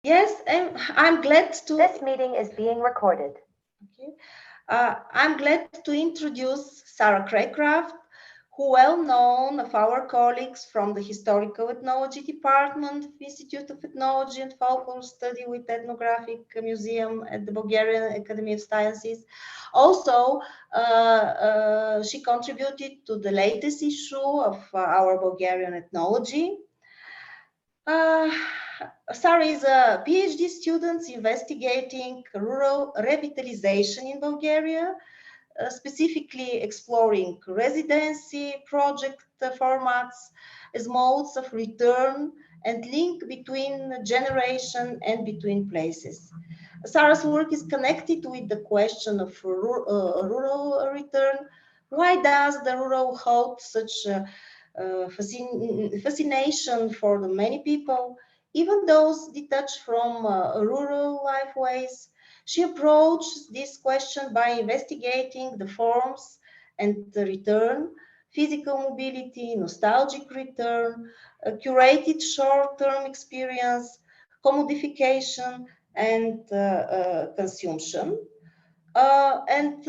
Yes, I'm glad to. This meeting is being recorded. Okay. I'm glad to introduce Sarah Craycraft, who well known of our colleagues from the Historical Ethnology Department of Institute of Ethnology and Folklore Studies with Ethnographic Museum at the Bulgarian Academy of Sciences. Also, she contributed to the latest issue of our Bulgarian Ethnology. Uh, Sarah is a PhD student investigating rural revitalization in Bulgaria, specifically exploring residency project formats as modes of return and link between generation and between places. Sarah's work is connected with the question of rural return. Why does the rural hold such fascination for the many people, even those detached from rural life ways? She approaches this question by investigating the forms and the return, physical mobility, nostalgic return, curated short-term experience, commodification, and consumption. And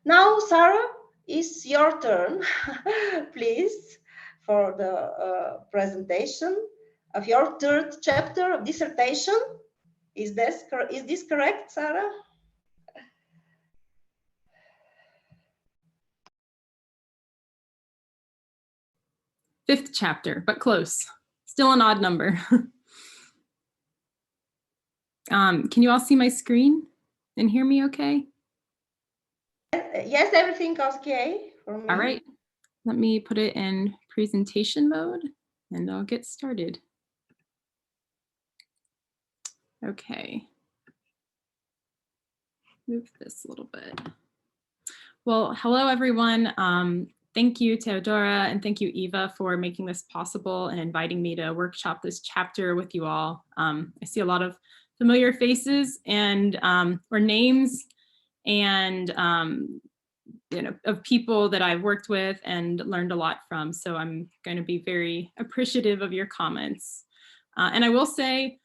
now, Sarah, it's your turn, please, for the presentation of your third chapter of dissertation. Is this correct, Sarah? Fifth chapter, but close. Still an odd number. Can you all see my screen and hear me okay? Yes, everything okay for me. All right, let me put it in presentation mode and I'll get started. Okay. Move this a little bit. Well, hello everyone. Thank you, Theodora, and thank you, Eva, for making this possible and inviting me to workshop this chapter with you all. I see a lot of familiar faces and or names and of people that I've worked with and learned a lot from. So I'm going to be very appreciative of your comments. And I will say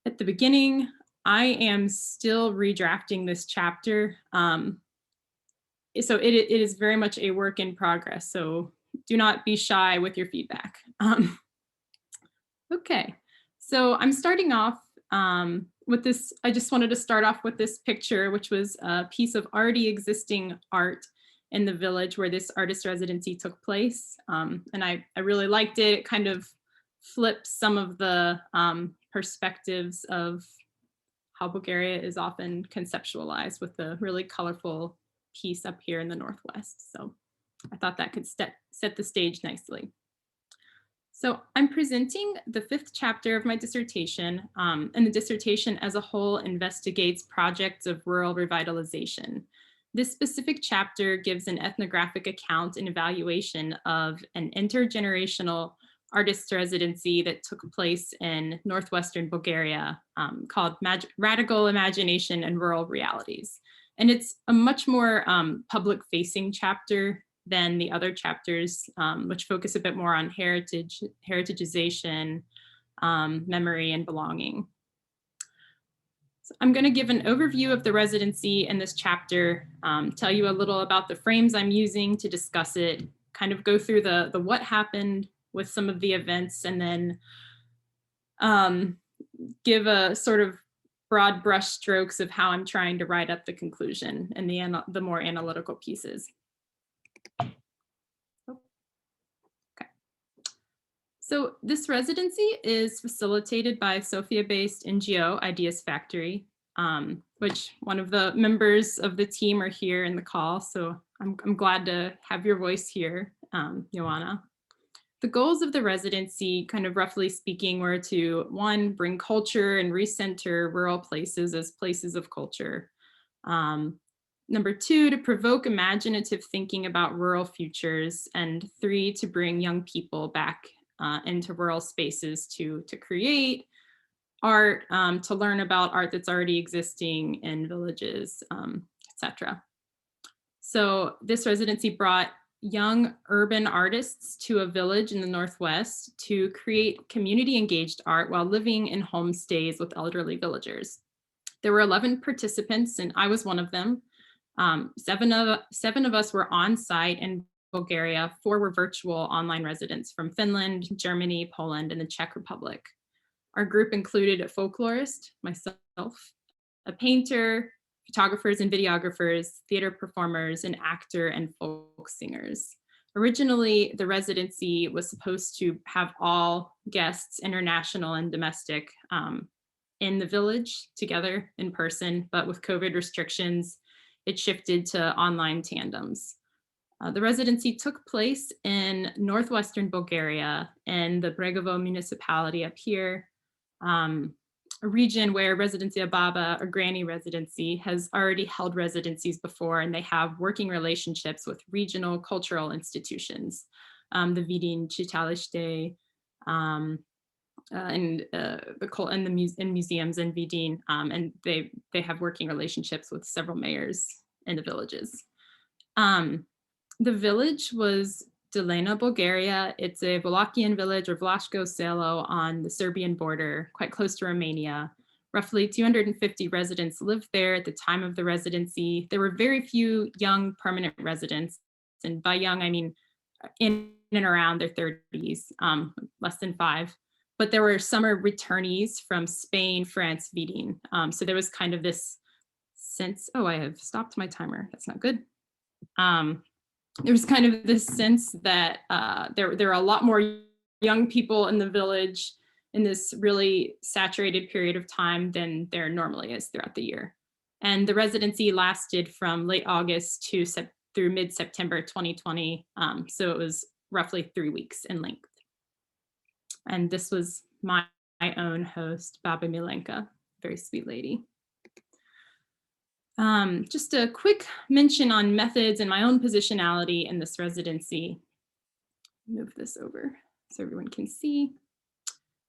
at the beginning, I am still redrafting this chapter. So it is very much a work in progress. So do not be shy with your feedback. Okay, so I'm starting off with this. I just wanted to start off with this picture, which was a piece of already existing art in the village where this artist residency took place. And I really liked it. It kind of flips some of the perspectives of how Bulgaria is often conceptualized with the really colorful piece up here in the Northwest. So I thought that could set the stage nicely. So I'm presenting the fifth chapter of my dissertation, and the dissertation as a whole investigates projects of rural revitalization. This specific chapter gives an ethnographic account and evaluation of an intergenerational artist residency that took place in Northwestern Bulgaria called Radical Imagination and Rural Realities. And it's a much more public-facing chapter than the other chapters, which focus a bit more on heritageization, memory, and belonging. So I'm going to give an overview of the residency in this chapter, tell you a little about the frames I'm using to discuss it, kind of go through the what happened with some of the events, and then give a sort of broad brush strokes of how I'm trying to write up the conclusion and the more analytical pieces. Okay. So this residency is facilitated by Sofia-based NGO Ideas Factory, which one of the members of the team are here in the call. So I'm glad to have your voice here, Joanna. The goals of the residency, kind of roughly speaking, were to, one, bring culture and recenter rural places as places of culture. Number two, to provoke imaginative thinking about rural futures. And three, to bring young people back into rural spaces to create art, to learn about art that's already existing in villages, etc. So this residency brought young urban artists to a village in the Northwest to create community engaged art while living in homestays with elderly villagers. There were 11 participants and I was one of them. Seven of us were on site in Bulgaria, 4 were virtual online residents from Finland, Germany, Poland, and the Czech Republic. Our group included a folklorist, myself, a painter, photographers and videographers, theater performers, an actor, and folk singers. Originally, the residency was supposed to have all guests, international and domestic, in the village together in person, but with COVID restrictions, it shifted to online tandems. The residency took place in northwestern Bulgaria in the Bregovo municipality up here, a region where Residency Ababa or Granny Residency has already held residencies before, and they have working relationships with regional cultural institutions, the Vidin Chitalište, and museums in Vidin, and they have working relationships with several mayors in the villages. The village was Delena, Bulgaria. It's a Wallachian village, or Vlaško selo, on the Serbian border, quite close to Romania. Roughly 250 residents lived there at the time of the residency. There were very few young permanent residents, and by young I mean in and around their 30s, less than 5. But there were summer returnees from Spain, France, Vidin. So there was kind of this sense, oh, I have stopped my timer. That's not good. There was kind of this sense that there are a lot more young people in the village in this really saturated period of time than there normally is throughout the year. And the residency lasted from late August through mid-September 2020. So it was roughly 3 weeks in length. And this was my own host, Baba Milenka, very sweet lady. Just a quick mention on methods and my own positionality in this residency. Move this over so everyone can see.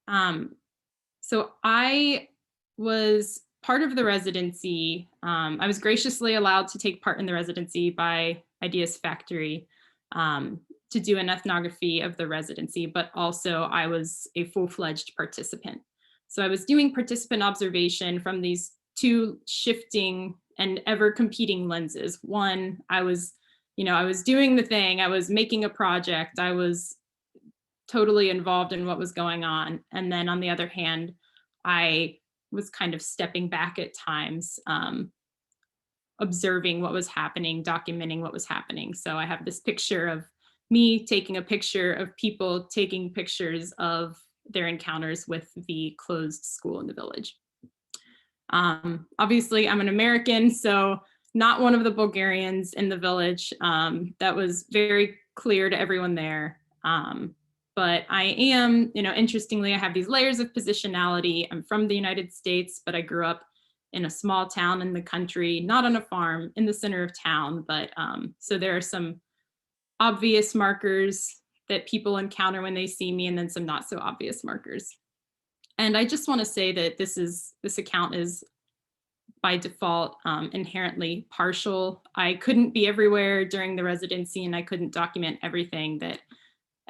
So I was part of the residency. I was graciously allowed to take part in the residency by Ideas Factory to do an ethnography of the residency, but also I was a full-fledged participant. So I was doing participant observation from these 2 shifting and ever competing lenses. One, I was doing the thing, I was making a project, I was totally involved in what was going on. And then on the other hand, I was kind of stepping back at times, observing what was happening, documenting what was happening. So I have this picture of me taking a picture of people taking pictures of their encounters with the closed school in the village. Obviously, I'm an American, so not one of the Bulgarians in the village. That was very clear to everyone there. But I am, interestingly, I have these layers of positionality. I'm from the United States, but I grew up in a small town in the country, not on a farm, in the center of town. But so there are some obvious markers that people encounter when they see me, and then some not so obvious markers. And I just want to say that this account is by default inherently partial. I couldn't be everywhere during the residency, and I couldn't document everything that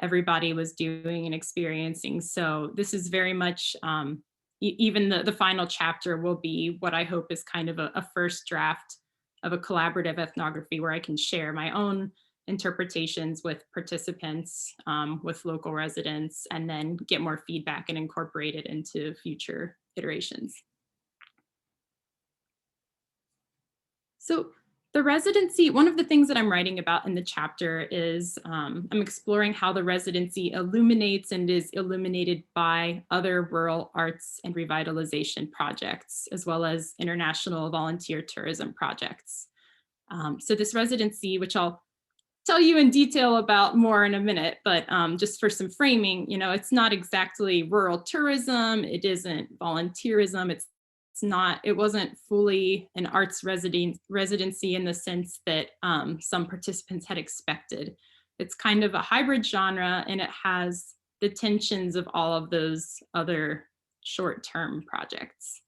everybody was doing and experiencing. So this is very much, even the final chapter will be what I hope is kind of a first draft of a collaborative ethnography where I can share my own interpretations with participants, with local residents, and then get more feedback and incorporate it into future iterations. So the residency, one of the things that I'm writing about in the chapter is I'm exploring how the residency illuminates and is illuminated by other rural arts and revitalization projects, as well as international volunteer tourism projects. So this residency, which I'll tell you in detail about more in a minute, but just for some framing, it's not exactly rural tourism, it isn't volunteerism, it wasn't fully an arts residency in the sense that some participants had expected. It's kind of a hybrid genre, and it has the tensions of all of those other short-term projects.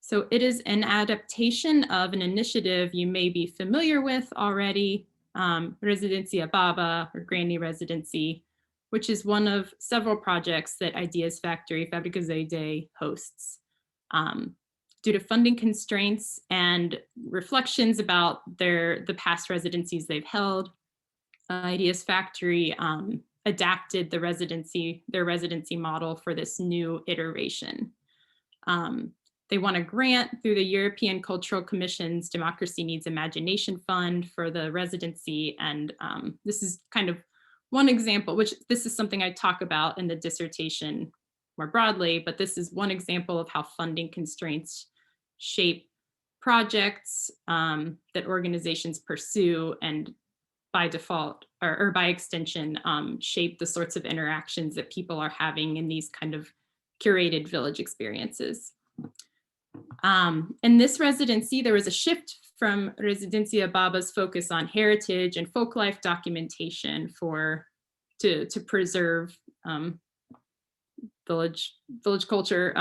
So it is an adaptation of an initiative you may be familiar with already. Residency Baba, or Granny Residency, which is one of several projects that Ideas Factory Fabrica Zayde hosts. Due to funding constraints and reflections about the past residencies they've held, Ideas Factory adapted their residency model for this new iteration. They won a grant through the European Cultural Commission's Democracy Needs Imagination Fund for the residency. And this is kind of one example, which this is something I talk about in the dissertation more broadly, but this is one example of how funding constraints shape projects that organizations pursue, and by default or by extension shape the sorts of interactions that people are having in these kind of curated village experiences. In this residency, there was a shift from Residencia Baba's focus on heritage and folk life documentation to preserve village culture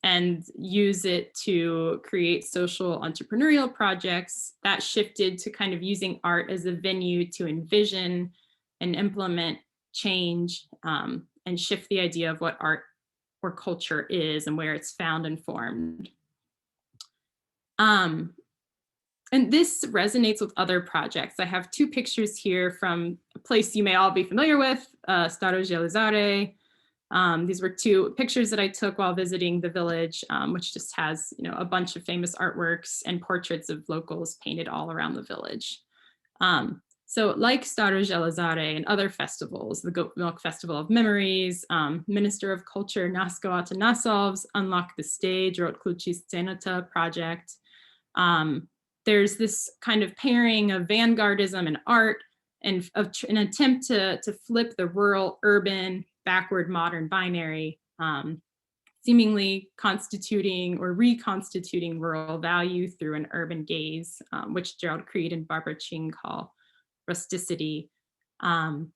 and use it to create social entrepreneurial projects. That shifted to kind of using art as a venue to envision and implement change and shift the idea of what art or culture is and where it's found and formed. And this resonates with other projects. I have two pictures here from a place you may all be familiar with, Staro Jelizare. These were two pictures that I took while visiting the village, which just has, a bunch of famous artworks and portraits of locals painted all around the village. So like Staro Jelizare and other festivals, the Goat Milk Festival of Memories, Minister of Culture Nasko Atanasov's Unlock the Stage, or Otkluchi Scenata project, there's this kind of pairing of vanguardism and art and an attempt to flip the rural, urban, backward, modern binary, seemingly constituting or reconstituting rural value through an urban gaze, which Gerald Creed and Barbara Ching call rusticity. And,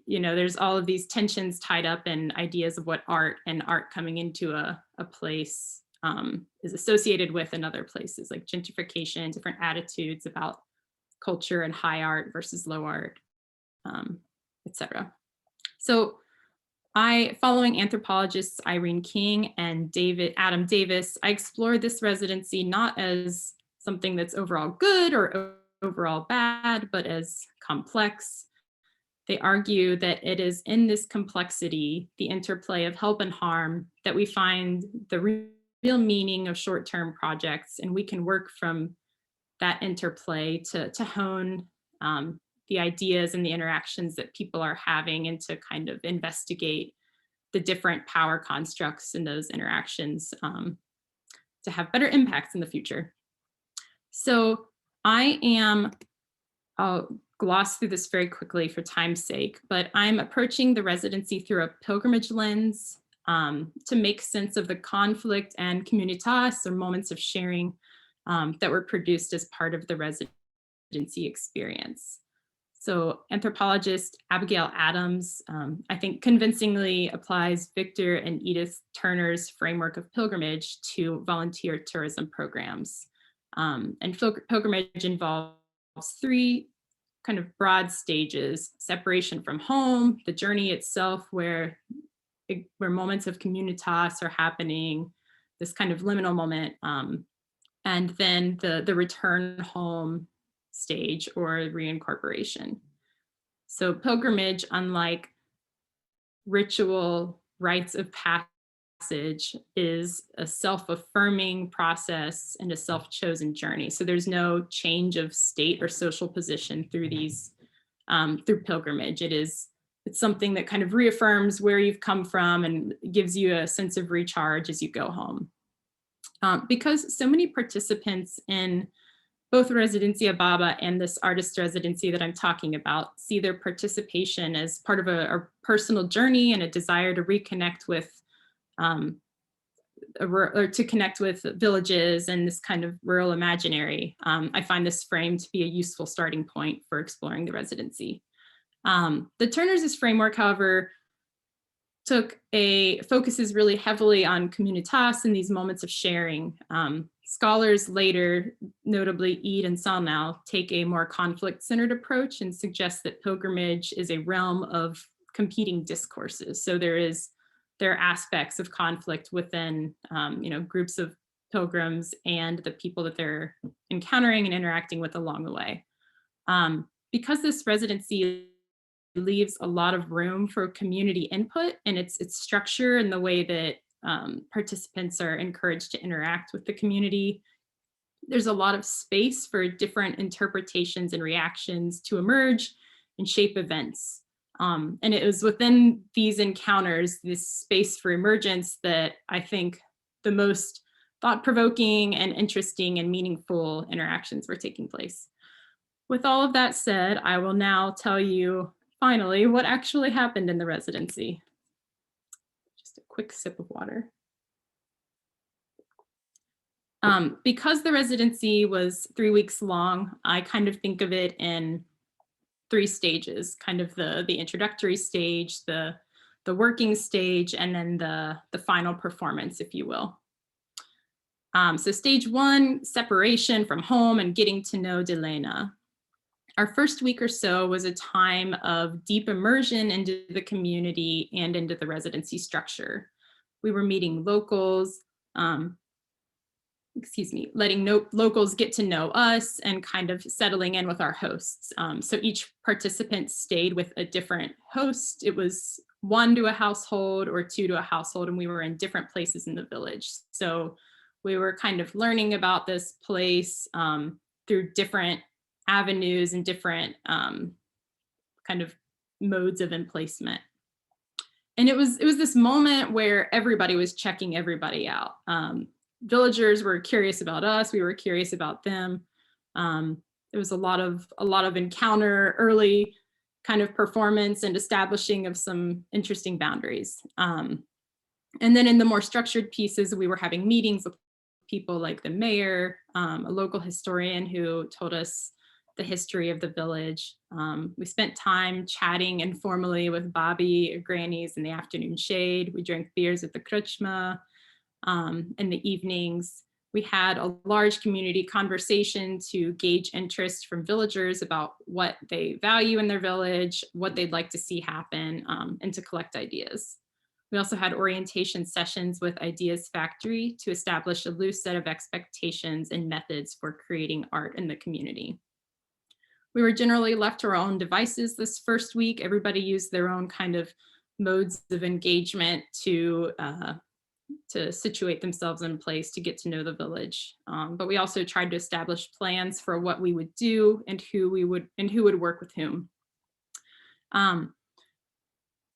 there's all of these tensions tied up in ideas of what art and art coming into a place is associated with in other places, like gentrification, different attitudes about culture and high art versus low art, etc. So following anthropologists Irene King and Adam Davis, I explored this residency not as something that's overall good or overall bad, but as complex. They argue that it is in this complexity, the interplay of help and harm, that we find the real meaning of short-term projects, and we can work from that interplay to hone the ideas and the interactions that people are having, and to kind of investigate the different power constructs in those interactions to have better impacts in the future. So I'll gloss through this very quickly for time's sake, but I'm approaching the residency through a pilgrimage lens to make sense of the conflict and communitas, or moments of sharing, that were produced as part of the residency experience. So anthropologist Abigail Adams, I think, convincingly applies Victor and Edith Turner's framework of pilgrimage to volunteer tourism programs. And pilgrimage involves three kind of broad stages: separation from home, the journey itself, where moments of communitas are happening, this kind of liminal moment, and then the return home stage, or reincorporation. So pilgrimage, unlike ritual rites of passage, is a self-affirming process and a self-chosen journey. So there's no change of state or social position through through pilgrimage. It's something that kind of reaffirms where you've come from and gives you a sense of recharge as you go home. Because so many participants in both Residencia Baba and this artist residency that I'm talking about see their participation as part of a personal journey and a desire to reconnect with, or to connect with villages and this kind of rural imaginary. I find this frame to be a useful starting point for exploring the residency. The Turners' framework, however, focuses really heavily on communitas and these moments of sharing. Scholars later, notably Eid and Salnau, take a more conflict-centered approach and suggest that pilgrimage is a realm of competing discourses. So there are aspects of conflict within groups of pilgrims and the people that they're encountering and interacting with along the way. Because this residency leaves a lot of room for community input and its structure and the way that participants are encouraged to interact with the community, there's a lot of space for different interpretations and reactions to emerge and shape events. And it was within these encounters, this space for emergence, that I think the most thought-provoking and interesting and meaningful interactions were taking place. With all of that said, I will now tell you finally what actually happened in the residency. Just a quick sip of water. Because the residency was 3 weeks long, I kind of think of it in 3 stages, kind of the introductory stage, the working stage, and then the final performance, if you will. So stage 1, separation from home and getting to know Delena. Our first week or so was a time of deep immersion into the community and into the residency structure. We were meeting locals, letting locals get to know us and kind of settling in with our hosts. So each participant stayed with a different host. It was 1 to a household or 2 to a household, and we were in different places in the village. So we were kind of learning about this place through different avenues and different kind of modes of emplacement. And it was this moment where everybody was checking everybody out. Villagers were curious about us. We were curious about them. There was a lot of encounter, early kind of performance and establishing of some interesting boundaries. And then in the more structured pieces, we were having meetings with people like the mayor, a local historian who told us the history of the village. We spent time chatting informally with Bobby or grannies in the afternoon shade. We drank beers at the Krčma. In the evenings, we had a large community conversation to gauge interest from villagers about what they value in their village, what they'd like to see happen, and to collect ideas. We also had orientation sessions with Ideas Factory to establish a loose set of expectations and methods for creating art in the community. We were generally left to our own devices this first week. Everybody used their own kind of modes of engagement to situate themselves in place to get to know the village. But we also tried to establish plans for what we would do and who would work with whom.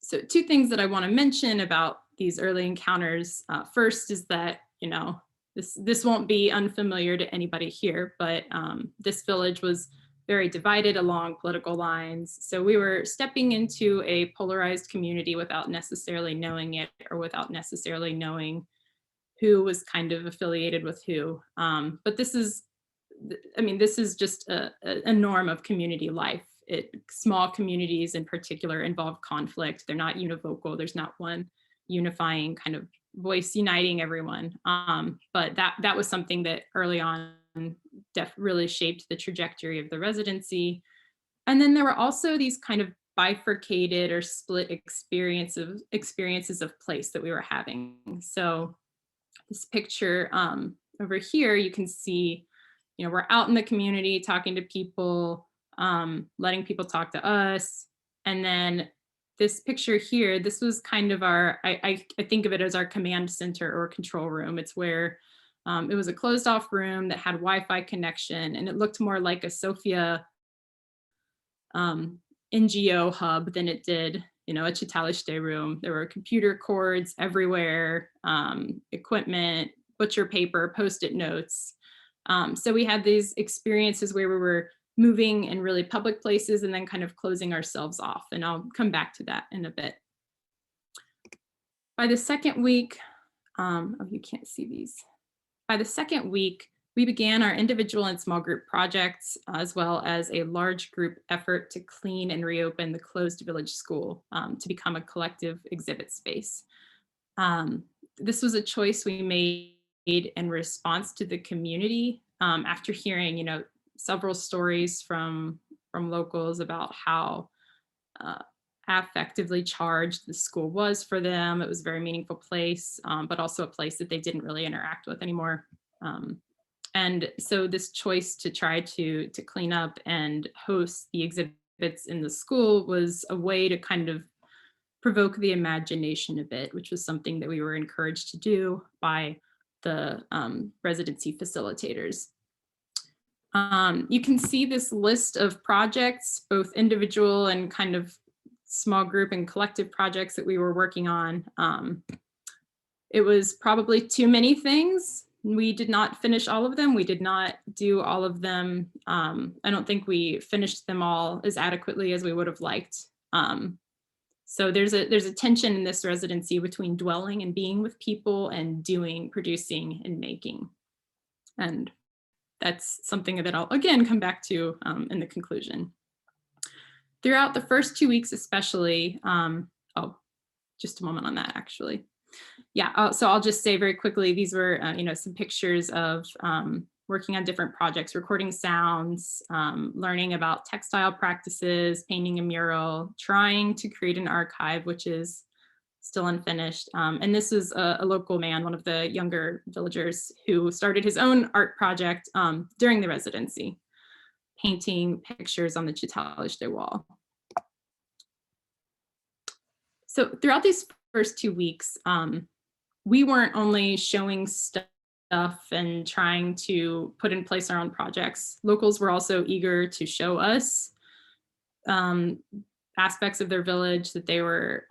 So 2 things that I want to mention about these early encounters. First is that, this won't be unfamiliar to anybody here, but this village was very divided along political lines. So we were stepping into a polarized community without necessarily knowing it, or without necessarily knowing who was kind of affiliated with who. But this is just a norm of community life. Small communities in particular involve conflict. They're not univocal. There's not one unifying kind of voice uniting everyone. But that was something that early on really shaped the trajectory of the residency. And then there were also these kind of bifurcated or split experiences of place that we were having. So this picture over here, you can see, we're out in the community talking to people, letting people talk to us. And then this picture here, this was kind of I think of it as our command center or control room. It's where it was a closed off room that had Wi-Fi connection, and it looked more like a Sofia NGO hub than it did, a Czytalište room. There were computer cords everywhere, equipment, butcher paper, Post-it notes. So we had these experiences where we were moving in really public places and then kind of closing ourselves off. And I'll come back to that in a bit. By the second week, you can't see these. By the second week, we began our individual and small group projects, as well as a large group effort to clean and reopen the closed village school to become a collective exhibit space. This was a choice we made in response to the community after hearing, several stories from locals about how affectively charged the school was for them. It was a very meaningful place, but also a place that they didn't really interact with anymore. And so this choice to try to clean up and host the exhibits in the school was a way to kind of provoke the imagination a bit, which was something that we were encouraged to do by the residency facilitators. You can see this list of projects, both individual and kind of small group and collective projects that we were working on. It was probably too many things. We did not finish all of them. We did not do all of them. I don't think we finished them all as adequately as we would have liked. So there's a tension in this residency between dwelling and being with people and doing, producing, and making. And that's something that I'll again come back to in the conclusion. Throughout the first 2 weeks especially, just a moment on that actually. Yeah, so I'll just say very quickly, these were some pictures of working on different projects, recording sounds, learning about textile practices, painting a mural, trying to create an archive, which is still unfinished. And this is a local man, one of the younger villagers, who started his own art project during the residency, painting pictures on the Czytalište wall. So throughout these first 2 weeks, we weren't only showing stuff and trying to put in place our own projects. Locals were also eager to show us aspects of their village that they were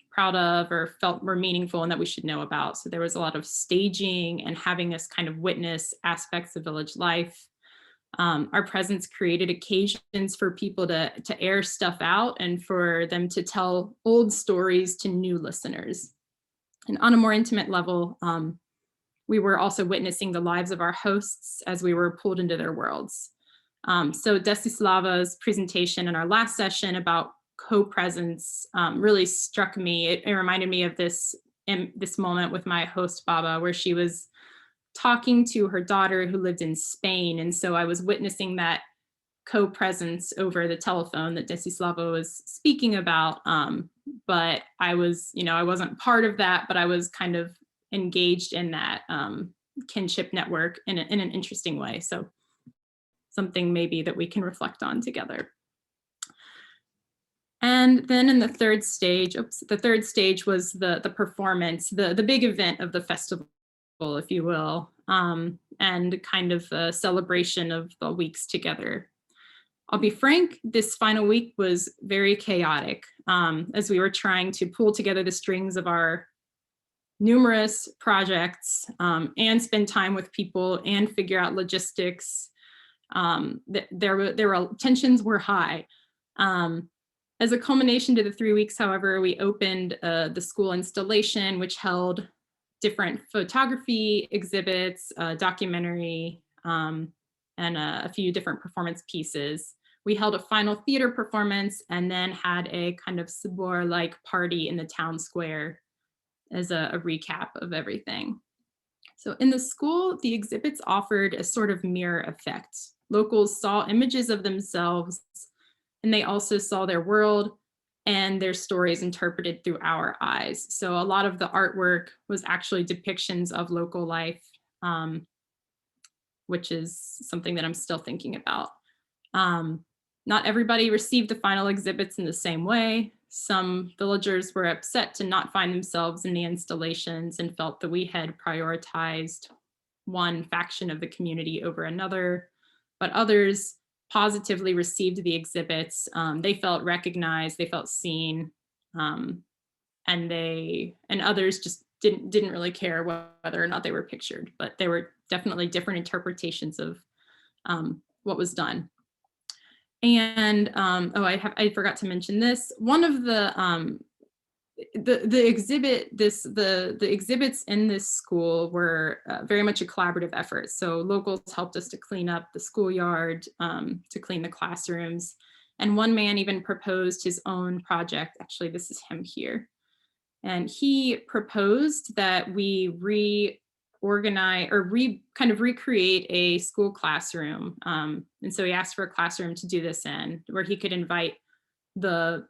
proud of or felt were meaningful and that we should know about. So there was a lot of staging and having us kind of witness aspects of village life. Our presence created occasions for people to air stuff out and for them to tell old stories to new listeners. And on a more intimate level, we were also witnessing the lives of our hosts as we were pulled into their worlds. So Desislava's presentation in our last session about co-presence really struck me. It reminded me of this moment with my host Baba, where she was talking to her daughter who lived in Spain. And so I was witnessing that co-presence over the telephone that Desislava was speaking about. But I was, I wasn't part of that, but I was kind of engaged in that kinship network in an interesting way. So something maybe that we can reflect on together. And then in the third stage, the third stage was the performance, the big event of the festival, if you will, and kind of a celebration of the weeks together. I'll be frank, this final week was very chaotic as we were trying to pull together the strings of our numerous projects and spend time with people and figure out logistics. Tensions were high. As a culmination to the 3 weeks, however, we opened the school installation, which held different photography exhibits, documentary, and a few different performance pieces. We held a final theater performance and then had a kind of Sabor-like party in the town square as a recap of everything. So in the school, the exhibits offered a sort of mirror effect. Locals saw images of themselves, and they also saw their world and their stories interpreted through our eyes. So a lot of the artwork was actually depictions of local life, which is something that I'm still thinking about. Not everybody received the final exhibits in the same way. Some villagers were upset to not find themselves in the installations and felt that we had prioritized one faction of the community over another, but others positively received the exhibits. They felt recognized, they felt seen, and others just didn't really care whether or not they were pictured, but there were definitely different interpretations of what was done. And I forgot to mention this. One of the exhibits in this school were very much a collaborative effort. So locals helped us to clean up the schoolyard, to clean the classrooms. And one man even proposed his own project. Actually, this is him here. And he proposed that we organize or kind of recreate a school classroom. And so he asked for a classroom to do this in, where he could invite the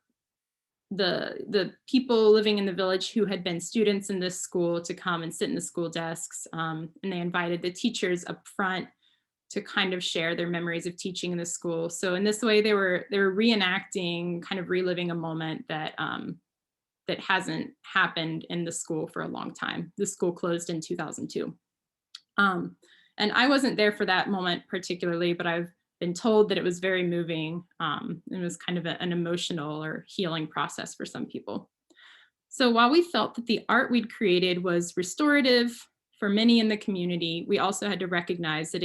people living in the village who had been students in this school to come and sit in the school desks. And they invited the teachers up front to kind of share their memories of teaching in the school. So in this way, they were reenacting, kind of reliving a moment that that hasn't happened in the school for a long time. The school closed in 2002. And I wasn't there for that moment particularly, but I've been told that it was very moving. It was kind of an emotional or healing process for some people. So while we felt that the art we'd created was restorative for many in the community, we also had to recognize that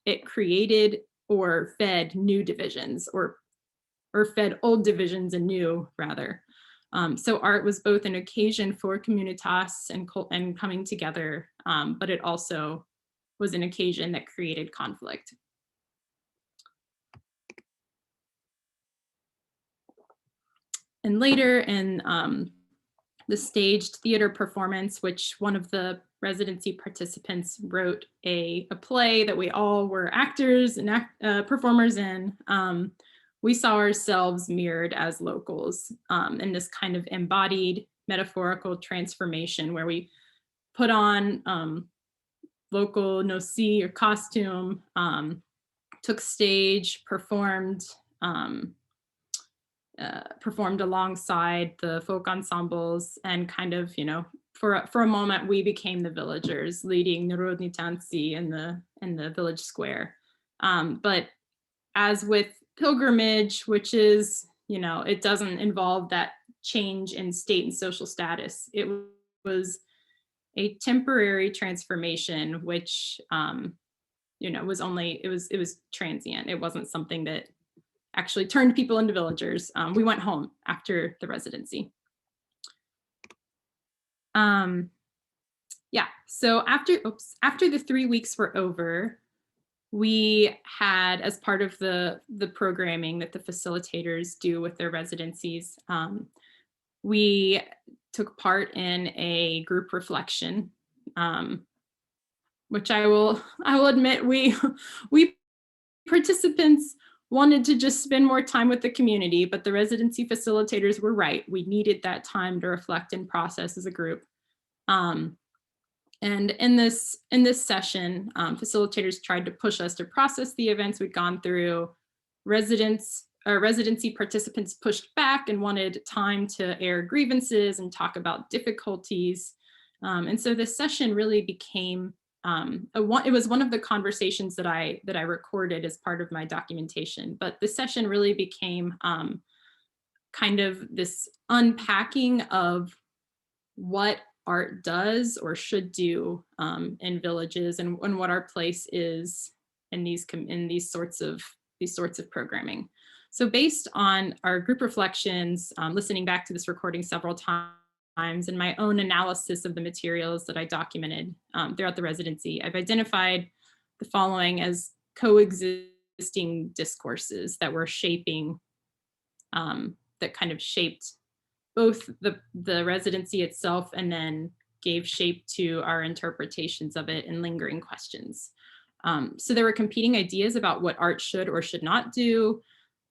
it created or fed new divisions, or fed old divisions anew, rather. So art was both an occasion for communitas and coming together, but it also was an occasion that created conflict. And later in the staged theater performance, which one of the residency participants wrote a play that we all were actors and performers in, we saw ourselves mirrored as locals in this kind of embodied metaphorical transformation where we put on local nosi or costume, took stage, performed alongside the folk ensembles, and kind of, for a moment we became the villagers leading Narodni Tanci in the village square. But as with pilgrimage, which is, it doesn't involve that change in state and social status. It was a temporary transformation, which, it was transient. It wasn't something that actually turned people into villagers. We went home after the residency. So after the 3 weeks were over, we had, as part of the programming that the facilitators do with their residencies, we took part in a group reflection, which I will admit we participants wanted to just spend more time with the community, but the residency facilitators were right. We needed that time to reflect and process as a group. And in this session, facilitators tried to push us to process the events we'd gone through. Residency participants pushed back and wanted time to air grievances and talk about difficulties. And so this session really became, it was one of the conversations that I recorded as part of my documentation, but the session really became kind of this unpacking of what art does or should do in villages, and what our place is in these sorts of programming. So based on our group reflections, listening back to this recording several times, and my own analysis of the materials that I documented throughout the residency, I've identified the following as coexisting discourses that were shaping, that kind of shaped both the residency itself and then gave shape to our interpretations of it and lingering questions. So there were competing ideas about what art should or should not do,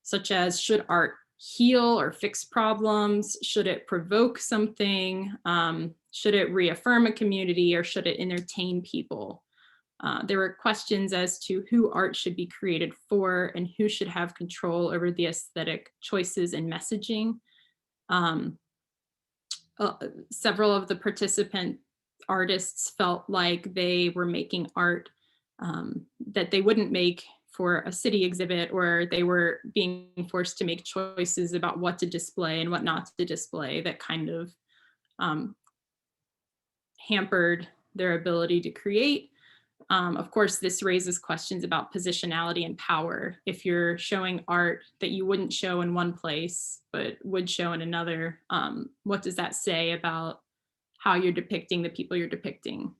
such as, should art heal or fix problems? Should it provoke something? Should it reaffirm a community, or should it entertain people? There were questions as to who art should be created for and who should have control over the aesthetic choices and messaging. Several of the participant artists felt like they were making art that they wouldn't make for a city exhibit, or they were being forced to make choices about what to display and what not to display, that kind of hampered their ability to create. Of course, this raises questions about positionality and power. If you're showing art that you wouldn't show in one place, but would show in another, what does that say about how you're depicting the people you're depicting?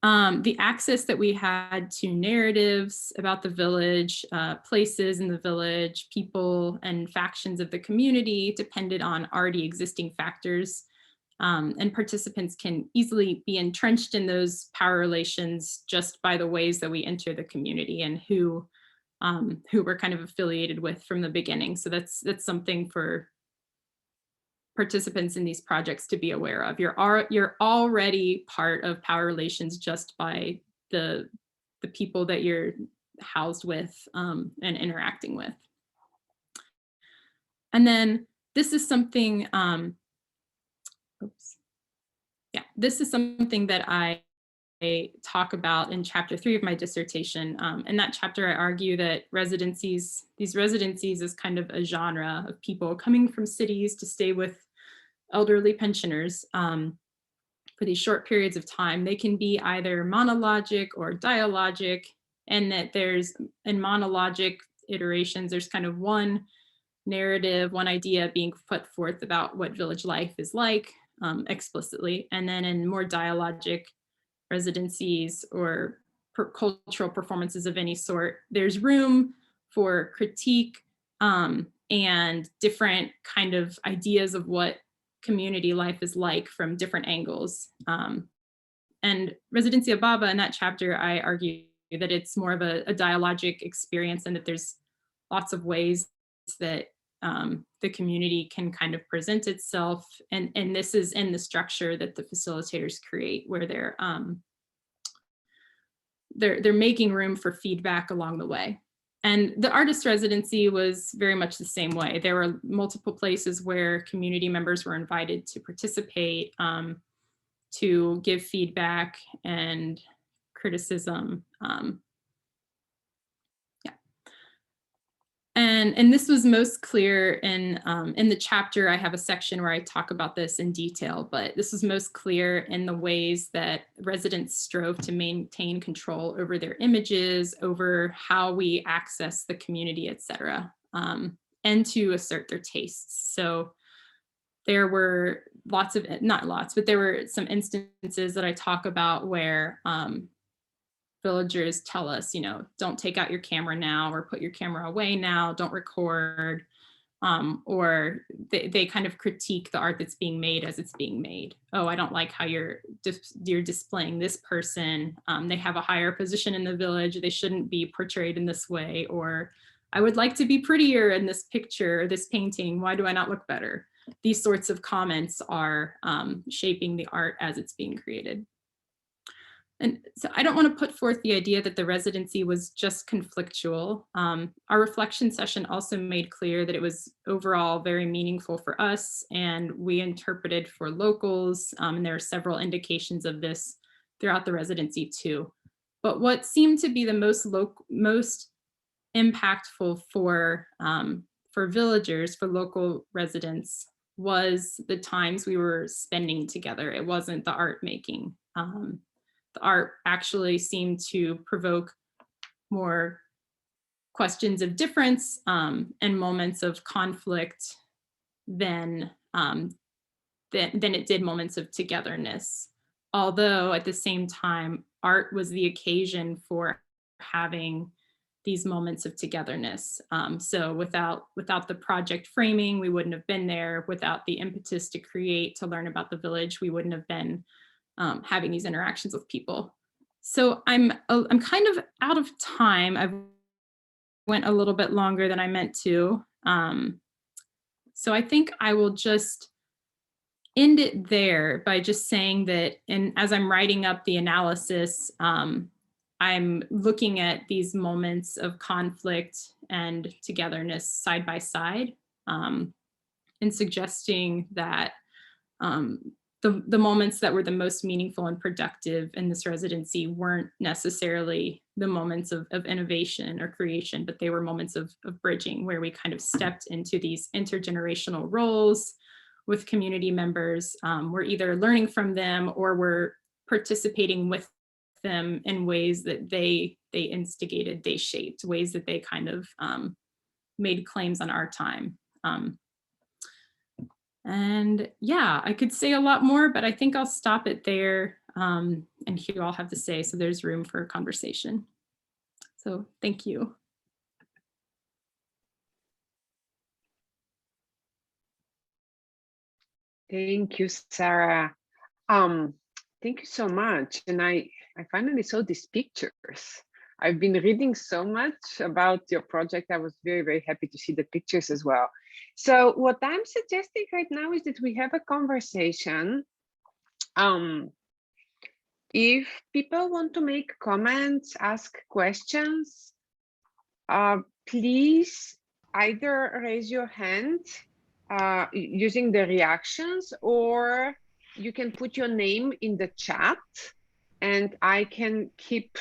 The access that we had to narratives about the village, places in the village, people and factions of the community depended on already existing factors. And participants can easily be entrenched in those power relations just by the ways that we enter the community and who we're kind of affiliated with from the beginning. So that's something for participants in these projects to be aware of. You're already part of power relations just by the people that you're housed with and interacting with. And then this is something, this is something that I talk about in chapter 3 of my dissertation. In that chapter, I argue that these residencies is kind of a genre of people coming from cities to stay with elderly pensioners for these short periods of time. They can be either monologic or dialogic, and that in monologic iterations, there's kind of one narrative, one idea being put forth about what village life is like explicitly. And then in more dialogic residencies or cultural performances of any sort, there's room for critique and different kind of ideas of what community life is like from different angles. And Residency Ababa, in that chapter, I argue that it's more of a dialogic experience, and that there's lots of ways that the community can kind of present itself. And this is in the structure that the facilitators create, where they're making room for feedback along the way. And the artist residency was very much the same way. There were multiple places where community members were invited to participate, to give feedback and criticism. And this was most clear in the chapter. I have a section where I talk about this in detail, but this was most clear in the ways that residents strove to maintain control over their images, over how we access the community, et cetera, and to assert their tastes. So there were not lots, but there were some instances that I talk about where villagers tell us, don't take out your camera now, or put your camera away now, don't record, or they kind of critique the art that's being made as it's being made. Oh, I don't like how you're displaying this person. They have a higher position in the village. They shouldn't be portrayed in this way. Or I would like to be prettier in this picture, this painting. Why do I not look better? These sorts of comments are shaping the art as it's being created. And so I don't want to put forth the idea that the residency was just conflictual. Our reflection session also made clear that it was overall very meaningful for us, and we interpreted for locals, and there are several indications of this throughout the residency too. But what seemed to be the most impactful for villagers, for local residents, was the times we were spending together. It wasn't the art making. The art actually seemed to provoke more questions of difference and moments of conflict than it did moments of togetherness. Although at the same time, art was the occasion for having these moments of togetherness. So without the project framing, we wouldn't have been there. Without the impetus to create, to learn about the village, we wouldn't have been having these interactions with people. So I'm kind of out of time. I went a little bit longer than I meant to. So I think I will just end it there by just saying that, and as I'm writing up the analysis, I'm looking at these moments of conflict and togetherness side by side, and suggesting that the moments that were the most meaningful and productive in this residency weren't necessarily the moments of innovation or creation, but they were moments of bridging, where we kind of stepped into these intergenerational roles with community members. We're either learning from them, or we're participating with them in ways that they instigated, they shaped, ways that they kind of made claims on our time. And yeah, I could say a lot more, but I think I'll stop it there and hear you all have to say, so there's room for a conversation. So thank you. Thank you, Sarah. Thank you so much. And I finally saw these pictures. I've been reading so much about your project. I was very, very happy to see the pictures as well. So what I'm suggesting right now is that we have a conversation. If people want to make comments, ask questions, please either raise your hand using the reactions, or you can put your name in the chat and I can keep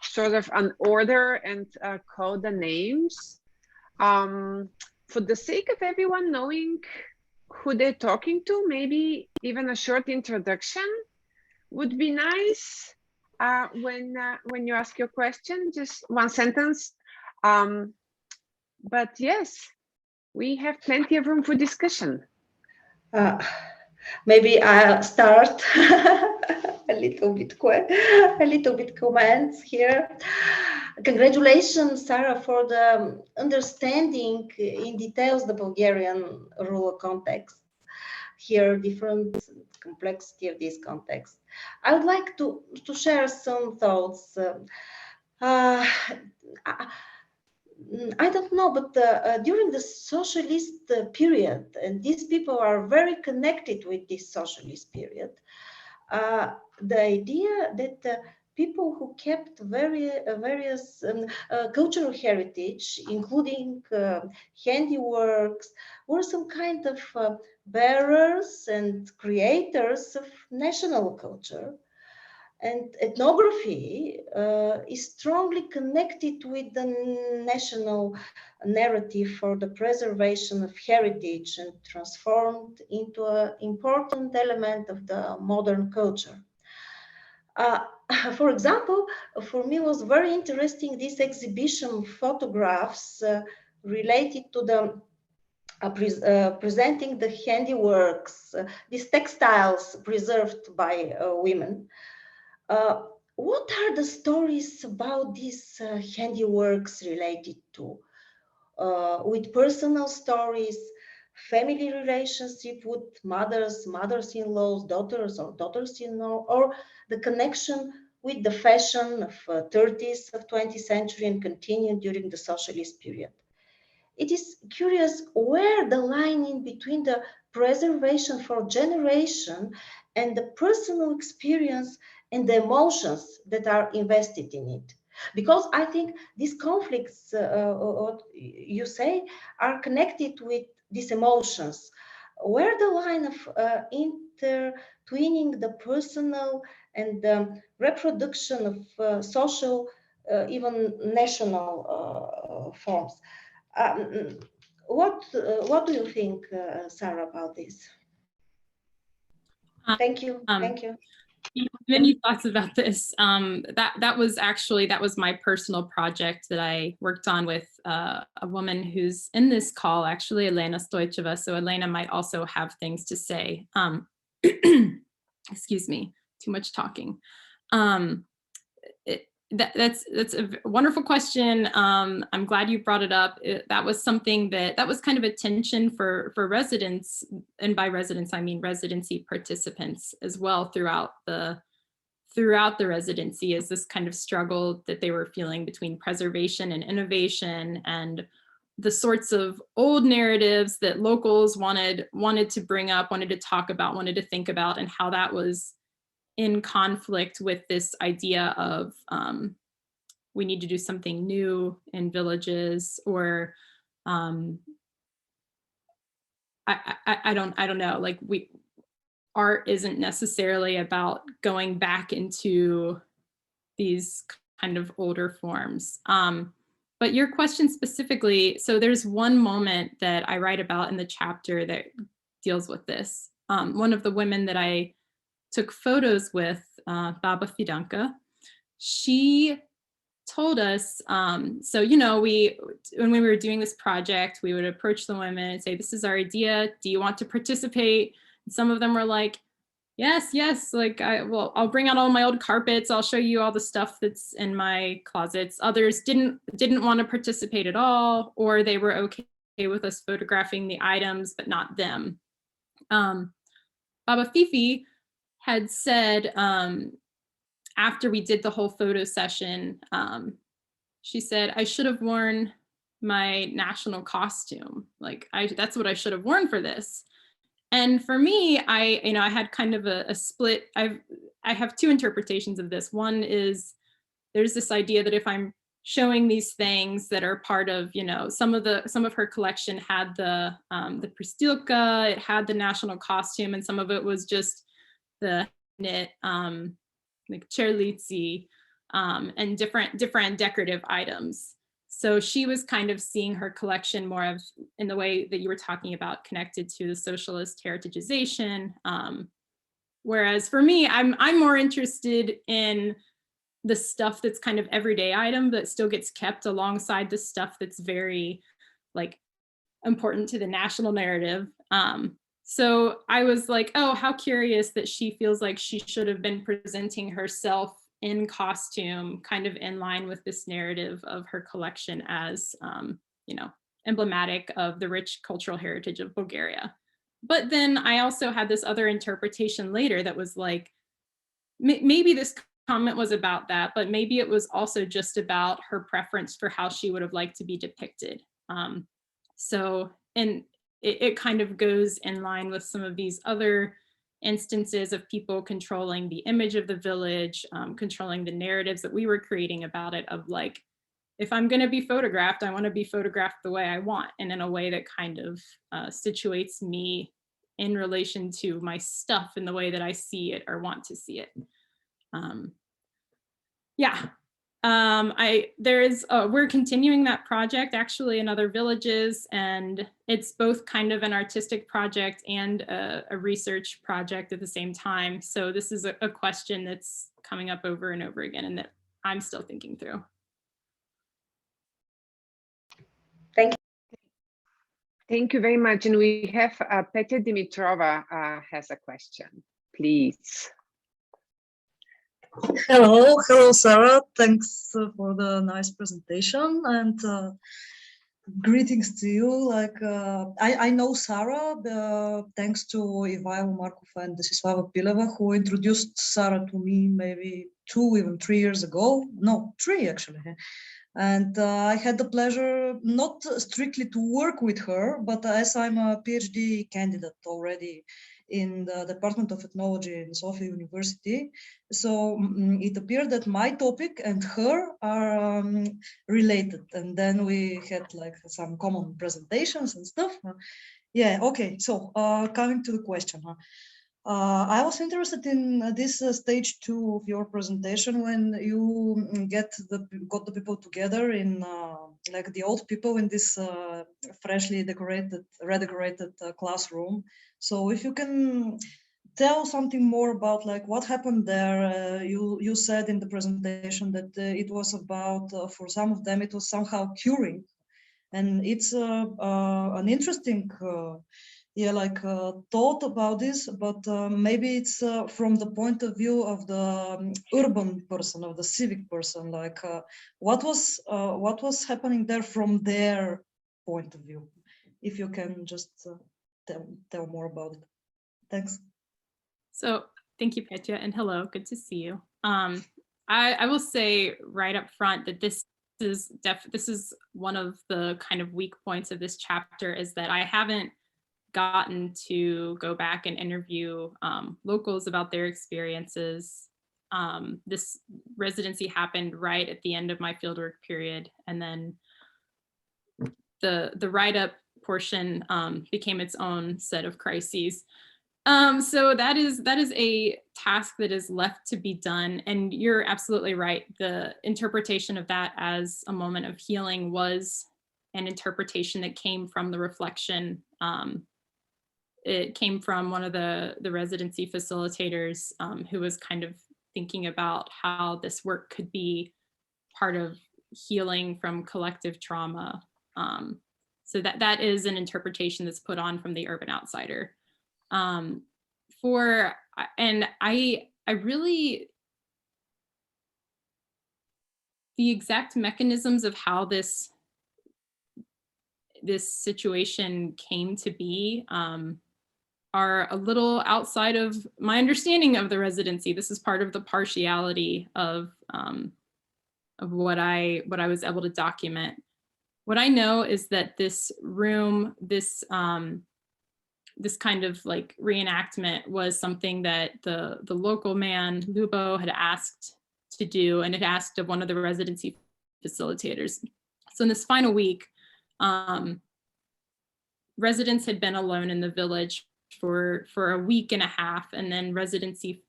sort of an order and call the names. For the sake of everyone knowing who they're talking to, maybe even a short introduction would be nice. When you ask your question, just one sentence. But yes, we have plenty of room for discussion. Maybe I'll start a little bit comments here. Congratulations, Sarah, for the understanding in details the Bulgarian rural context. Here, different complexity of this context. I would like to share some thoughts. I don't know, but during the socialist period, and these people are very connected with this socialist period, the idea that people who kept various cultural heritage, including handiworks, were some kind of bearers and creators of national culture. And ethnography is strongly connected with the national narrative for the preservation of heritage and transformed into an important element of the modern culture. For example, for me was very interesting this exhibition of photographs related to the presenting the handiworks, these textiles preserved by women. What are the stories about these handiworks related to? With personal stories, family relationship with mothers-in-laws, daughters or daughters-in-law, or the connection with the fashion of 30s of 20th century and continued during the socialist period. It is curious where the line in between the preservation for generation and the personal experience and the emotions that are invested in it. Because I think these conflicts, what you say, are connected with these emotions. Where the line of intertwining the personal and the reproduction of social, even national forms. What do you think, Sarah, about this? Thank you. Thank you. Many thoughts about this. That was my personal project that I worked on with a woman who's in this call, actually, Elena Stoicheva. So Elena might also have things to say. Excuse me, too much talking. That's a wonderful question. I'm glad you brought it up. That was something that was kind of a tension for residents, and by residents I mean residency participants as well throughout the residency, is this kind of struggle that they were feeling between preservation and innovation, and the sorts of old narratives that locals wanted to bring up, wanted to talk about, wanted to think about, and how that was in conflict with this idea of we need to do something new in villages, or I don't know, like art isn't necessarily about going back into these kind of older forms. But your question specifically, so there's one moment that I write about in the chapter that deals with this. One of the women that I took photos with, Baba Fidanka, she told us, so, you know, when we were doing this project, we would approach the women and say, this is our idea, do you want to participate? And some of them were like, yes, like I'll bring out all my old carpets, I'll show you all the stuff that's in my closets. Others didn't want to participate at all, or they were okay with us photographing the items, but not them. Baba Fifi had said, after we did the whole photo session, she said, I should have worn my national costume. Like, that's what I should have worn for this. And for me, I had kind of a split. I have two interpretations of this. One is there's this idea that if I'm showing these things that are part of, some of her collection had the pristilka, it had the national costume, and some of it was just the knit, like cherlitsi, and different decorative items. So she was kind of seeing her collection more of in the way that you were talking about, connected to the socialist heritagization. Whereas for me, I'm more interested in the stuff that's kind of everyday item that still gets kept alongside the stuff that's very like important to the national narrative. So I was like, oh, how curious that she feels like she should have been presenting herself in costume, kind of in line with this narrative of her collection as, emblematic of the rich cultural heritage of Bulgaria. But then I also had this other interpretation later that was like, maybe this comment was about that, but maybe it was also just about her preference for how she would have liked to be depicted. And it kind of goes in line with some of these other instances of people controlling the image of the village, controlling the narratives that we were creating about it, of like, if I'm going to be photographed, I want to be photographed the way I want, and in a way that kind of situates me in relation to my stuff in the way that I see it or want to see it. We're continuing that project actually in other villages, and it's both kind of an artistic project and a research project at the same time. So this is a question that's coming up over and over again and that I'm still thinking through. Thank you. Thank you very much. And we have Petya Dimitrova has a question, please. Hello, Sarah. Thanks for the nice presentation, and greetings to you. Like I know Sarah thanks to Ivailo Markov and Desislava Pileva, who introduced Sarah to me maybe 2, even 3 years ago. No, 3 actually. And I had the pleasure not strictly to work with her, but as I'm a PhD candidate already in the Department of Ethnology in Sofia University, so it appeared that my topic and her are related. And then we had like some common presentations and stuff. Yeah, okay, so coming to the question. I was interested in this stage 2 of your presentation, when you got the people together in like the old people in this freshly redecorated classroom. So if you can tell something more about like what happened there. You said in the presentation that it was about, for some of them, it was somehow curing, and it's an interesting thought about this, but maybe it's from the point of view of the urban person, of the civic person, like what was happening there from their point of view. If you can just tell more about it. Thanks. So thank you, Petya, and hello, good to see you. I will say right up front that this is one of the kind of weak points of this chapter, is that I haven't gotten to go back and interview locals about their experiences. This residency happened right at the end of my fieldwork period, and then the write-up portion became its own set of crises. So that is a task that is left to be done, and you're absolutely right. The interpretation of that as a moment of healing was an interpretation that came from the reflection. It came from one of the residency facilitators who was kind of thinking about how this work could be part of healing from collective trauma. So that is an interpretation that's put on from the urban outsider. And I really, the exact mechanisms of how this situation came to be, are a little outside of my understanding of the residency. This is part of the partiality of what I was able to document. What I know is that this room, this kind of like reenactment was something that the local man, Lubo, had asked to do, and had asked of one of the residency facilitators. So in this final week, residents had been alone in the village for a week and a half, and then residency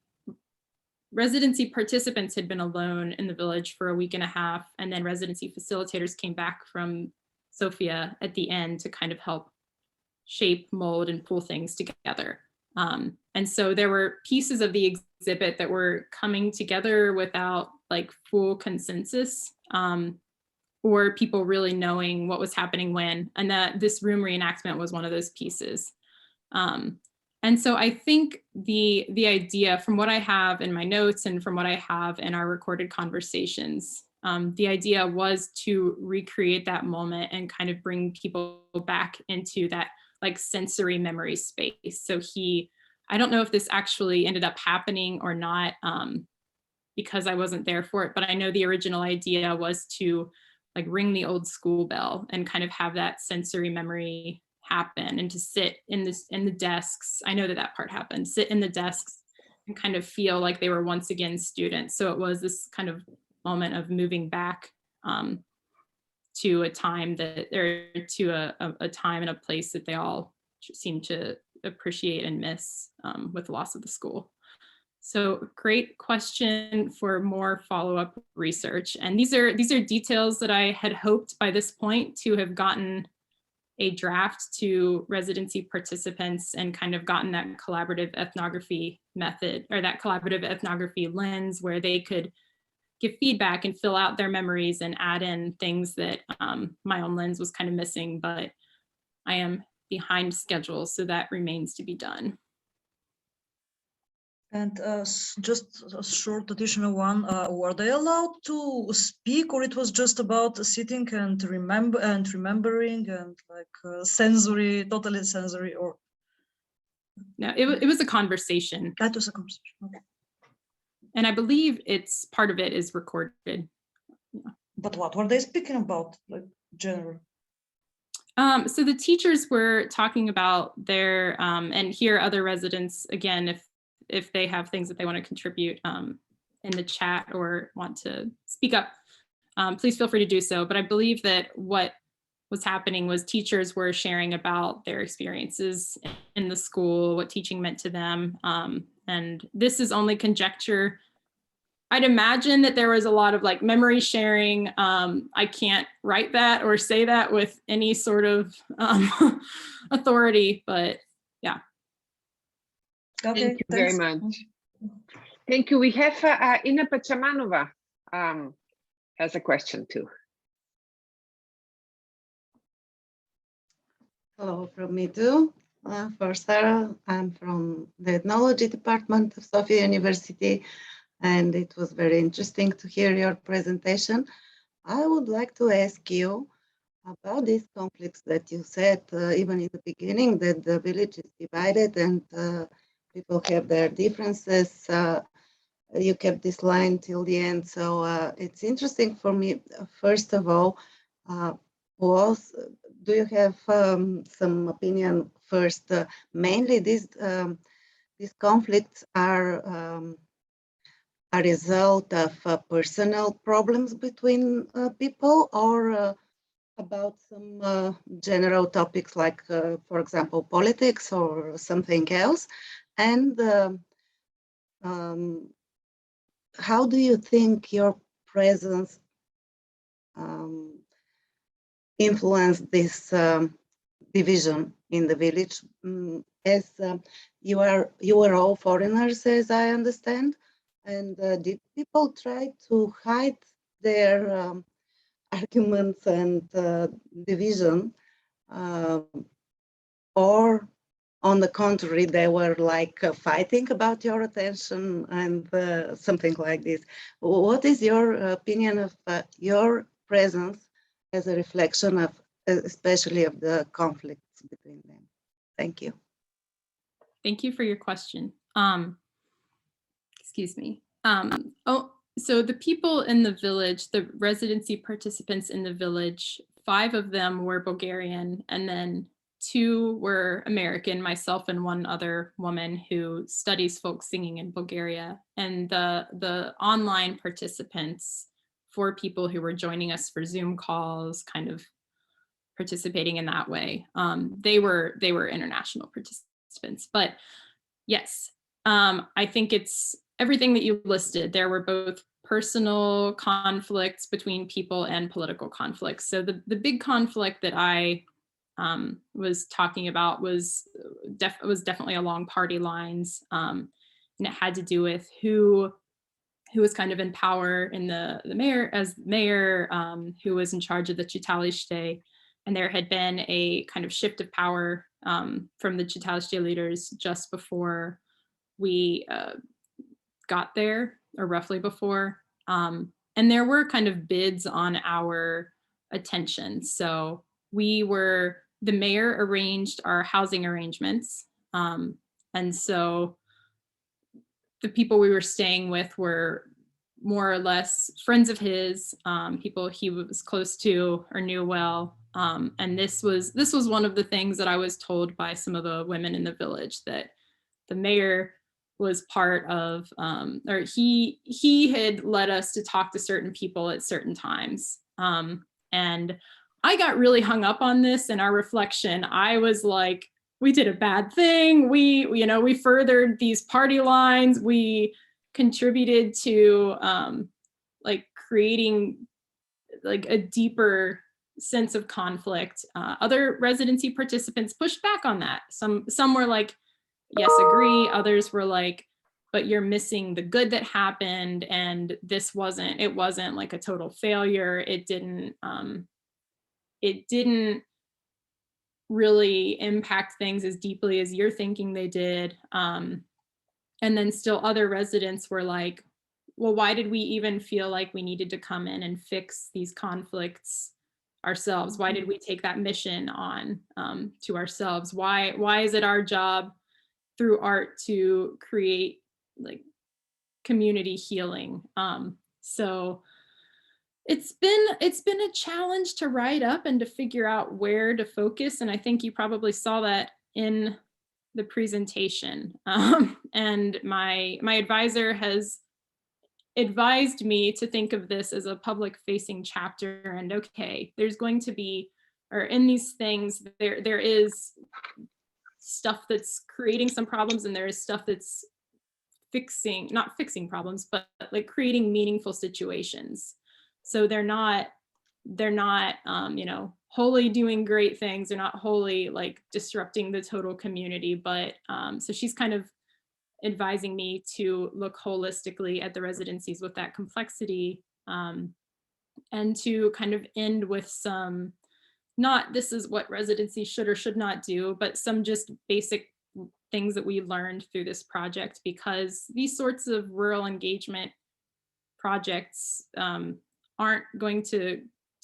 participants had been alone in the village for a week and a half, and then residency facilitators came back from Sofia at the end to kind of help shape, mold, and pull things together. And so there were pieces of the exhibit that were coming together without like full consensus, or people really knowing what was happening when, and that this room reenactment was one of those pieces. And so I think the idea, from what I have in my notes and from what I have in our recorded conversations, the idea was to recreate that moment and kind of bring people back into that like sensory memory space. So I don't know if this actually ended up happening or not, because I wasn't there for it, but I know the original idea was to like ring the old school bell and kind of have that sensory memory happen, and to sit in the desks. I know that part happened, sit in the desks and kind of feel like they were once again students. So it was this kind of moment of moving back to a time a time and a place that they all seem to appreciate and miss with the loss of the school. So great question for more follow-up research. And these are details that I had hoped by this point to have gotten a draft to residency participants and kind of gotten that collaborative ethnography method, or that collaborative ethnography lens, where they could give feedback and fill out their memories and add in things that my own lens was kind of missing, but I am behind schedule, so that remains to be done. And just a short additional one, were they allowed to speak, or it was just about sitting and remembering and like sensory, totally sensory, or? No, it was a conversation. That was a conversation, okay. And I believe part of it is recorded. Yeah. But what were they speaking about, like general? So the teachers were talking about their, and here other residents, again, if they have things that they want to contribute in the chat or want to speak up, please feel free to do so. But I believe that what was happening was teachers were sharing about their experiences in the school, what teaching meant to them. And this is only conjecture. I'd imagine that there was a lot of like memory sharing. I can't write that or say that with any sort of authority, but yeah. Okay, thank you very much. Thank you. We have Ina Pachamanova has a question too. Hello from me too. For Sarah, I'm from the Ethnology Department of Sofia University, and it was very interesting to hear your presentation. I would like to ask you about these conflicts that you said, even in the beginning, that the village is divided and people have their differences. You kept this line till the end, so it's interesting for me. First of all, do you have some opinion first? Mainly these conflicts are a result of personal problems between people, or about some general topics like, for example, politics or something else? And how do you think your presence influenced this division in the village? As you were all foreigners, as I understand, and did people try to hide their arguments and division, or on the contrary, they were like fighting about your attention and something like this? What is your opinion of your presence as a reflection of, especially of the conflicts between them? Thank you. Thank you for your question. Excuse me. So the people in the village, the residency participants in the village, 5 of them were Bulgarian, and then 2 were American, myself and one other woman who studies folk singing in Bulgaria. And the online participants, 4 people who were joining us for Zoom calls, kind of participating in that way, they were international participants. But yes, I think it's everything that you listed. There were both personal conflicts between people and political conflicts. So the big conflict that I was talking about was definitely along party lines, and it had to do with who was kind of in power in the mayor, as mayor, who was in charge of the Chitaliste. And there had been a kind of shift of power from the Chitaliste leaders just before we got there, or roughly before. And there were kind of bids on our attention. So the mayor arranged our housing arrangements. And so the people we were staying with were more or less friends of his, people he was close to or knew well. And this was one of the things that I was told by some of the women in the village, that the mayor was part of, or he had led us to talk to certain people at certain times. And I got really hung up on this in our reflection. I was like, we did a bad thing. We furthered these party lines. We contributed to like creating like a deeper sense of conflict. Other residency participants pushed back on that. Some were like, yes, agree. Others were like, but you're missing the good that happened, and it wasn't like a total failure. It didn't really impact things as deeply as you're thinking they did. And then still other residents were like, well, why did we even feel like we needed to come in and fix these conflicts ourselves? Why did we take that mission on to ourselves? Why is it our job through art to create like community healing? So it's been a challenge to write up and to figure out where to focus. And I think you probably saw that in the presentation. And my advisor has advised me to think of this as a public facing chapter, and okay, there's going to be, or in these things, there is stuff that's creating some problems, and there is stuff that's not fixing problems, but like creating meaningful situations. So they're not wholly doing great things. They're not wholly like disrupting the total community, but so she's kind of advising me to look holistically at the residencies with that complexity, and to kind of end with some, not this is what residency should or should not do, but some just basic things that we learned through this project, because these sorts of rural engagement projects aren't going to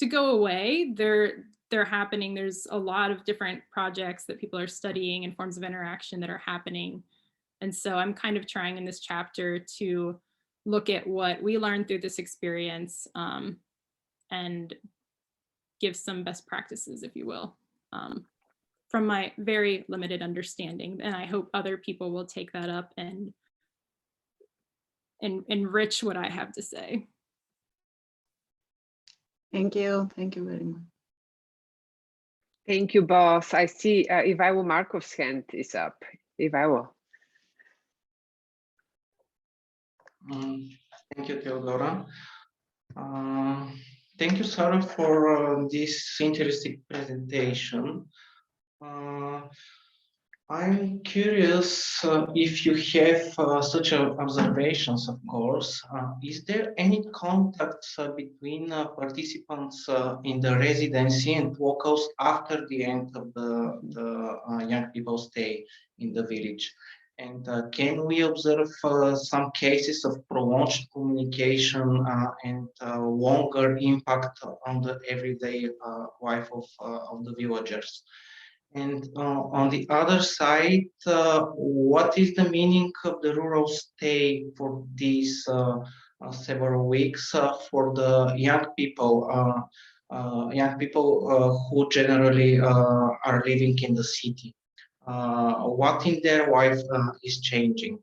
go away. They're happening. There's a lot of different projects that people are studying and forms of interaction that are happening. And so I'm kind of trying in this chapter to look at what we learned through this experience, and give some best practices, if you will, from my very limited understanding. And I hope other people will take that up and enrich what I have to say. Thank you. Thank you very much. Thank you, boss. I see Ivailo Markov's hand is up. Ivailo. Thank you, Theodora. Thank you, Sarah, for this interesting presentation. I'm curious if you have such observations, of course. Is there any contact between participants in the residency and locals after the end of the young people's stay in the village? And can we observe some cases of prolonged communication and longer impact on the everyday life of the villagers? And on the other side, what is the meaning of the rural stay for these several weeks for the young people who generally are living in the city? What in their life is changing?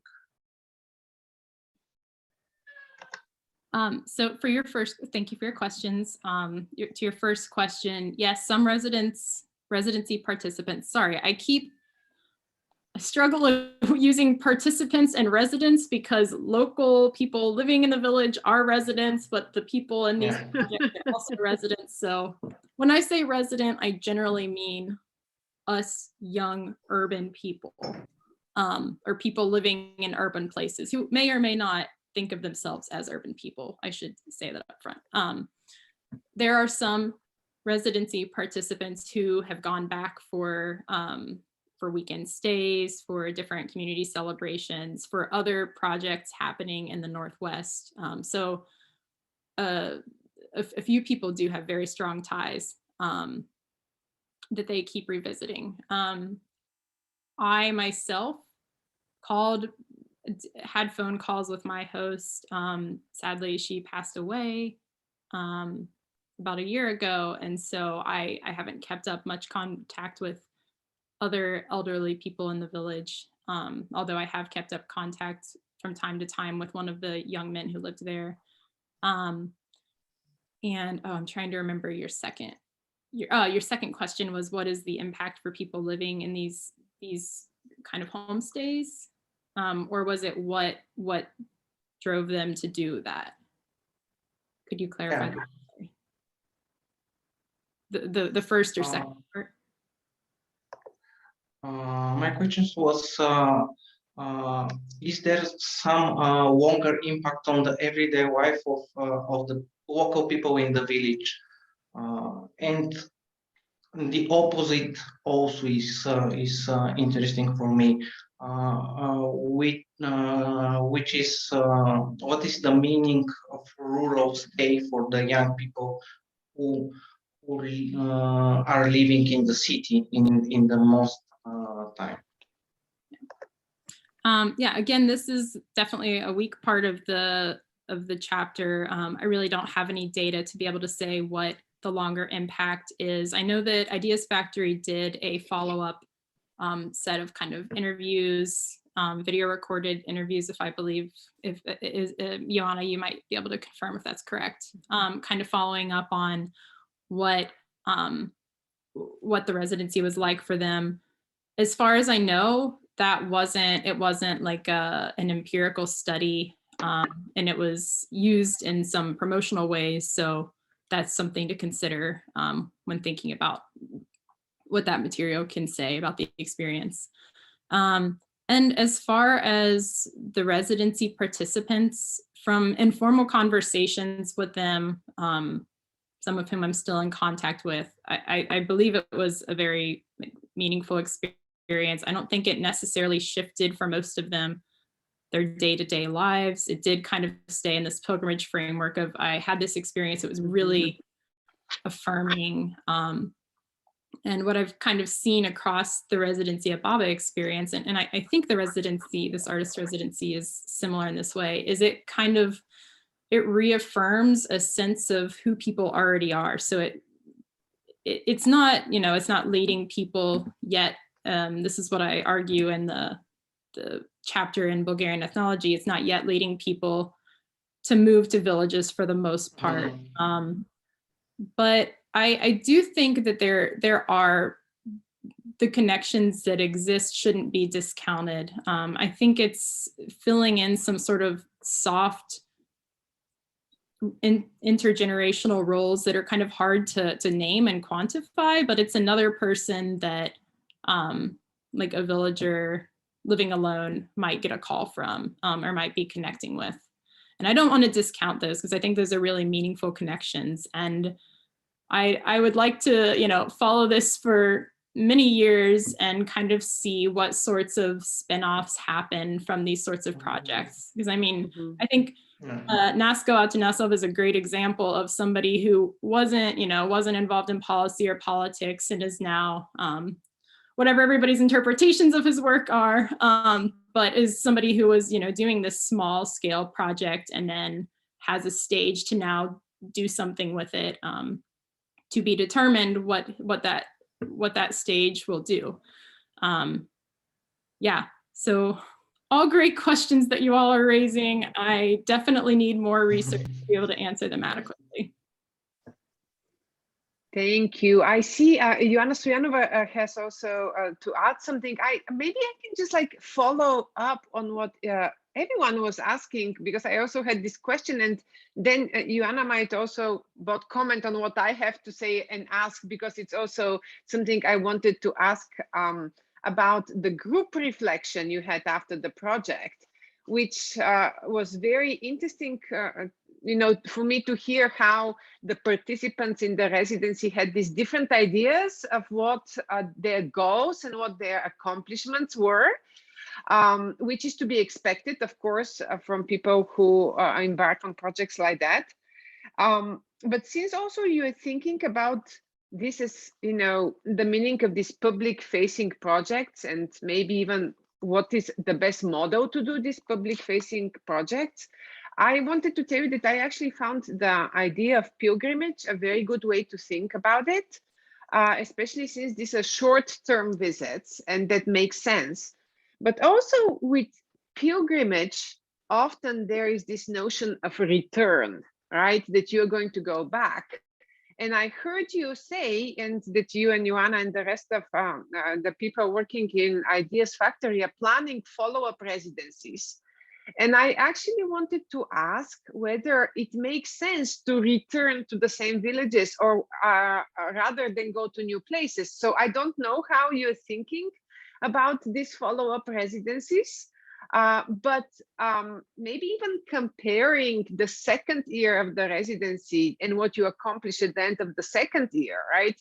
So for your thank you for your questions. To your first question, yes, some residency participants, sorry, I struggle with using participants and residents because local people living in the village are residents, but the people in these projects are also residents. So when I say resident, I generally mean us young urban people, or people living in urban places who may or may not think of themselves as urban people. I should say that up front. There are some residency participants who have gone back for weekend stays, for different community celebrations, for other projects happening in the Northwest. So a few people do have very strong ties that they keep revisiting. I myself had phone calls with my host. Sadly, she passed away about a year ago. And so I haven't kept up much contact with other elderly people in the village, although I have kept up contact from time to time with one of the young men who lived there. I'm trying to remember your second question was, what is the impact for people living in these kind of homestays? Or was it what drove them to do that? Could you clarify that? The first or second part? My question was, is there some longer impact on the everyday life of the local people in the village? And the opposite also is interesting for me, which is what is the meaning of rural stay for the young people who are living in the city in the most time. Yeah, again, this is definitely a weak part of the chapter. I really don't have any data to be able to say what the longer impact is. I know that Ideas Factory did a follow-up set of kind of interviews, video recorded interviews, if Joanna, you might be able to confirm if that's correct, kind of following up on what the residency was like for them. As far as I know, it wasn't like an empirical study, and it was used in some promotional ways. So that's something to consider when thinking about what that material can say about the experience. And as far as the residency participants, from informal conversations with them, some of whom I'm still in contact with, I believe it was a very meaningful experience. I don't think it necessarily shifted for most of them their day-to-day lives. It did kind of stay in this pilgrimage framework of, I had this experience, it was really affirming. And what I've kind of seen across the residency at Baba experience, and I think the residency, this artist residency, is similar in this way, is it reaffirms a sense of who people already are. So it's not, it's not leading people yet. This is what I argue in the chapter in Bulgarian ethnology. It's not yet leading people to move to villages for the most part. But I do think that there are the connections that exist shouldn't be discounted. I think it's filling in some sort of soft intergenerational roles that are kind of hard to name and quantify, but it's another person that like a villager living alone might get a call from, or might be connecting with. And I don't want to discount those, because I think those are really meaningful connections. And I would like to, follow this for many years and kind of see what sorts of spin-offs happen from these sorts of projects. Because I mean, I think Nasko Atanasov is a great example of somebody who wasn't involved in policy or politics and is now whatever everybody's interpretations of his work are, but is somebody who was, doing this small scale project and then has a stage to now do something with it, to be determined what that stage will do. Yeah, so all great questions that you all are raising. I definitely need more research to be able to answer them adequately. Thank you. I see Joanna Stoyanova has also to add something. Maybe I can just like follow up on what everyone was asking, because I also had this question, and then Joanna might also both comment on what I have to say and ask, because it's also something I wanted to ask about the group reflection you had after the project, which was very interesting for me to hear how the participants in the residency had these different ideas of what their goals and what their accomplishments were, which is to be expected, of course, from people who embark on projects like that. But since also you are thinking about this as, the meaning of these public facing projects, and maybe even what is the best model to do these public facing projects, I wanted to tell you that I actually found the idea of pilgrimage a very good way to think about it, especially since these are short-term visits, and that makes sense. But also with pilgrimage, often there is this notion of a return, right? That you're going to go back. And I heard you say, and that you and Joanna and the rest of the people working in Ideas Factory are planning follow-up residencies. And I actually wanted to ask whether it makes sense to return to the same villages or rather than go to new places. So I don't know how you're thinking about these follow-up residencies, but maybe even comparing the second year of the residency and what you accomplish at the end of the second year, right?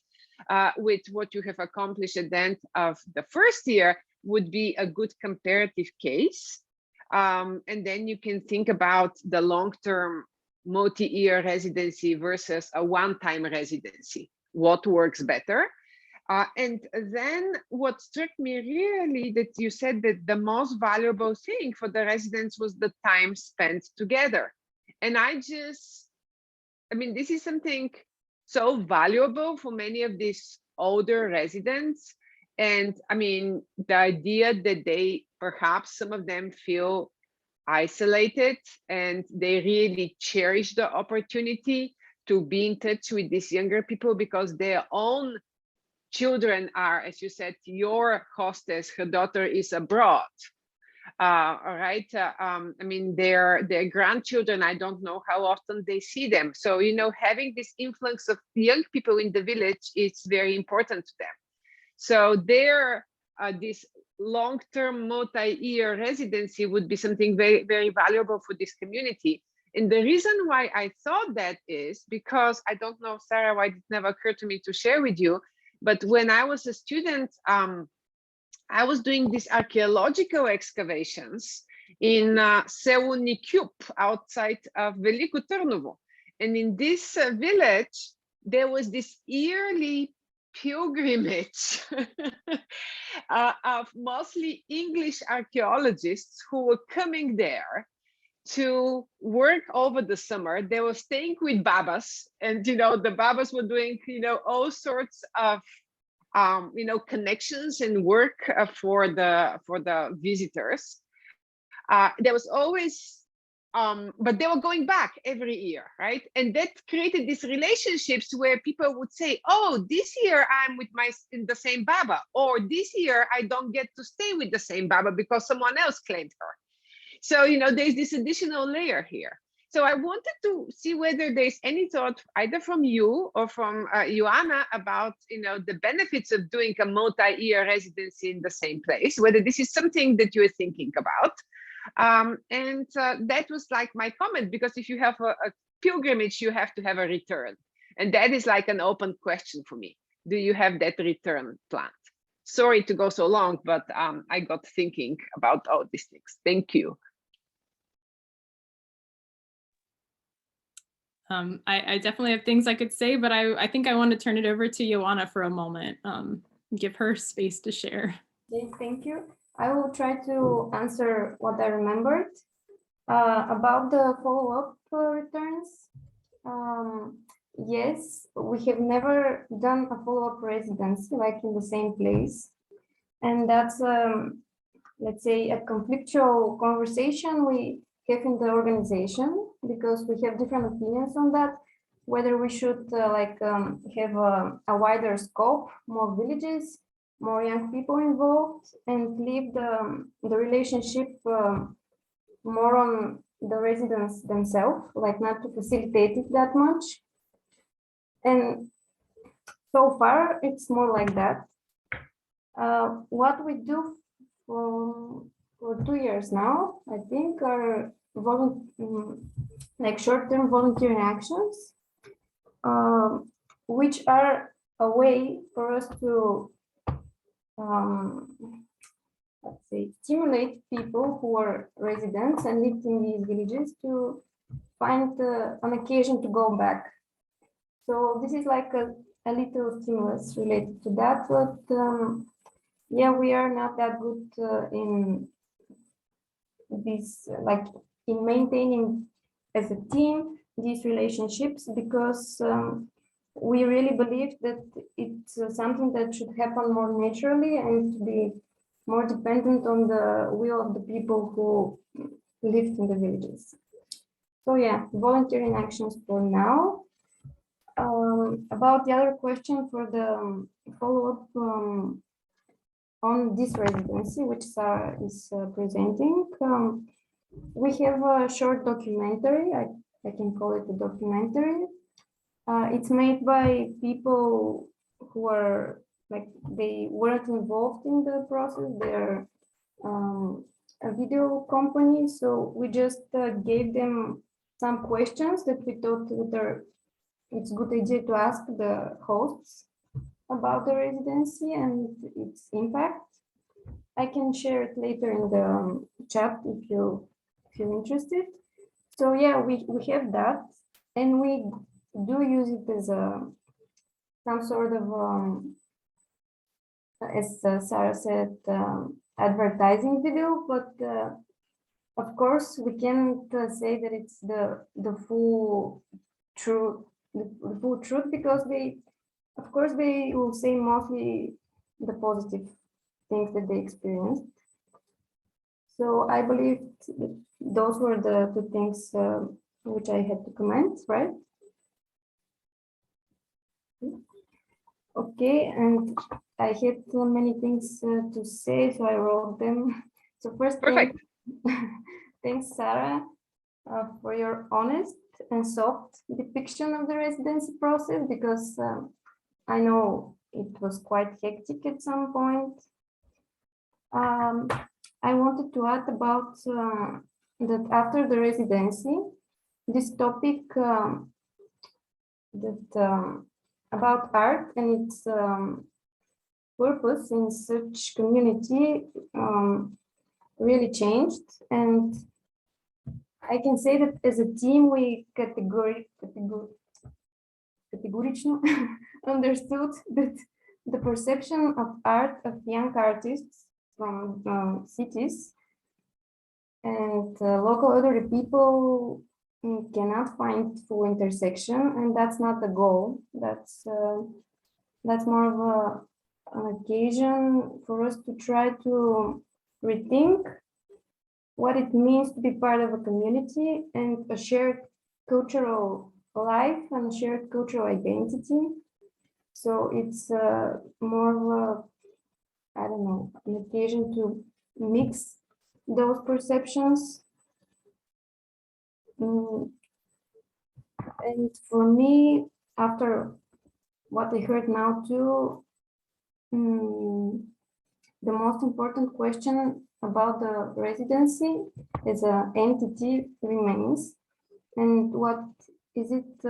With what you have accomplished at the end of the first year would be a good comparative case. And then you can think about the long-term multi-year residency versus a one-time residency. What works better? And then what struck me really that you said that the most valuable thing for the residents was the time spent together. And this is something so valuable for many of these older residents. And the idea that perhaps some of them feel isolated and they really cherish the opportunity to be in touch with these younger people because their own children are, as you said, your hostess, her daughter is abroad. All right. Their grandchildren, I don't know how often they see them. So, having this influx of young people in the village is very important to them. So this long-term multi-year residency would be something very, very valuable for this community. And the reason why I thought that is because, I don't know, Sarah, why it never occurred to me to share with you, but when I was a student, I was doing these archaeological excavations in Seuni Kyup outside of Veliko Trnovo. And in this village, there was this yearly pilgrimage of mostly English archaeologists who were coming there to work over the summer. They were staying with babas, and the babas were doing all sorts of connections and work for the visitors. There was always but they were going back every year, right? And that created these relationships where people would say, oh, this year I'm in the same baba, or this year I don't get to stay with the same baba because someone else claimed her. So, there's this additional layer here. So I wanted to see whether there's any thought either from you or from Joanna about, the benefits of doing a multi-year residency in the same place, whether this is something that you're thinking about. That was like my comment, because if you have a pilgrimage, you have to have a return. And that is like an open question for me. Do you have that return planned? Sorry to go so long, but I got thinking about all these things. Thank you. I definitely have things I could say, but I think I want to turn it over to Joanna for a moment. give her space to share. Okay, thank you. I will try to answer what I remembered. About the follow-up returns. Yes, we have never done a follow-up residency like in the same place. And that's, let's say, a conflictual conversation we have in the organization, because we have different opinions on that, whether we should have a wider scope, more villages, more young people involved, and leave the relationship more on the residents themselves, like not to facilitate it that much. And so far, it's more like that. What we do for 2 years now, I think, are like short-term volunteering actions, which are a way for us to let's say, stimulate people who are residents and lived in these villages to find an occasion to go back. So this is like a little stimulus related to that, but yeah, we are not that good in this, like in maintaining as a team these relationships, because we really believe that it's something that should happen more naturally and to be more dependent on the will of the people who lived in the villages. So yeah, volunteering actions for now. About the other question for the follow-up on this residency, which Sarah is presenting, we have a short documentary. I can call it a documentary. It's made by people who are like, they weren't involved in the process. They're a video company, so we just gave them some questions that we thought that it's a good idea to ask the hosts about the residency and its impact. I can share it later in the chat if you feel interested. So yeah, we have that, and we do use it as some sort of as Sarah said, advertising video, but of course we can't say that it's the full truth, the full truth, because they, of course, they will say mostly the positive things that they experienced. So I believe those were the two things which I had to comment, right? Okay, and I had many things to say, so I wrote them. So first, Perfect. Thanks, Sarah, for your honest and soft depiction of the residency process, because I know it was quite hectic at some point. I wanted to add about that after the residency, this topic about art and its purpose in such community really changed, and I can say that as a team we categorically understood that the perception of art of young artists from cities and local elderly people cannot find full intersection, and that's not the goal. That's more of an occasion for us to try to rethink what it means to be part of a community and a shared cultural life and shared cultural identity. So it's more of a, I don't know, an occasion to mix those perceptions. And for me, after what I heard now too, the most important question about the residency as an entity remains, and what is it?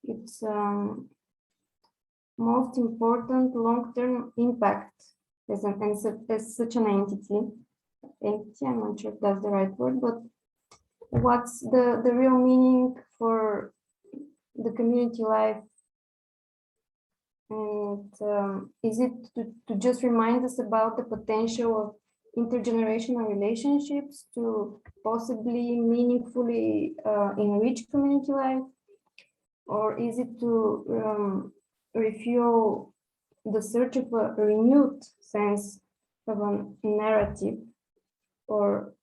Its most important long-term impact as such an entity. I'm not sure if that's the right word, but what's the real meaning for the community life And is it to just remind us about the potential of intergenerational relationships to possibly meaningfully enrich community life? Or is it to refuel the search of a renewed sense of a narrative, or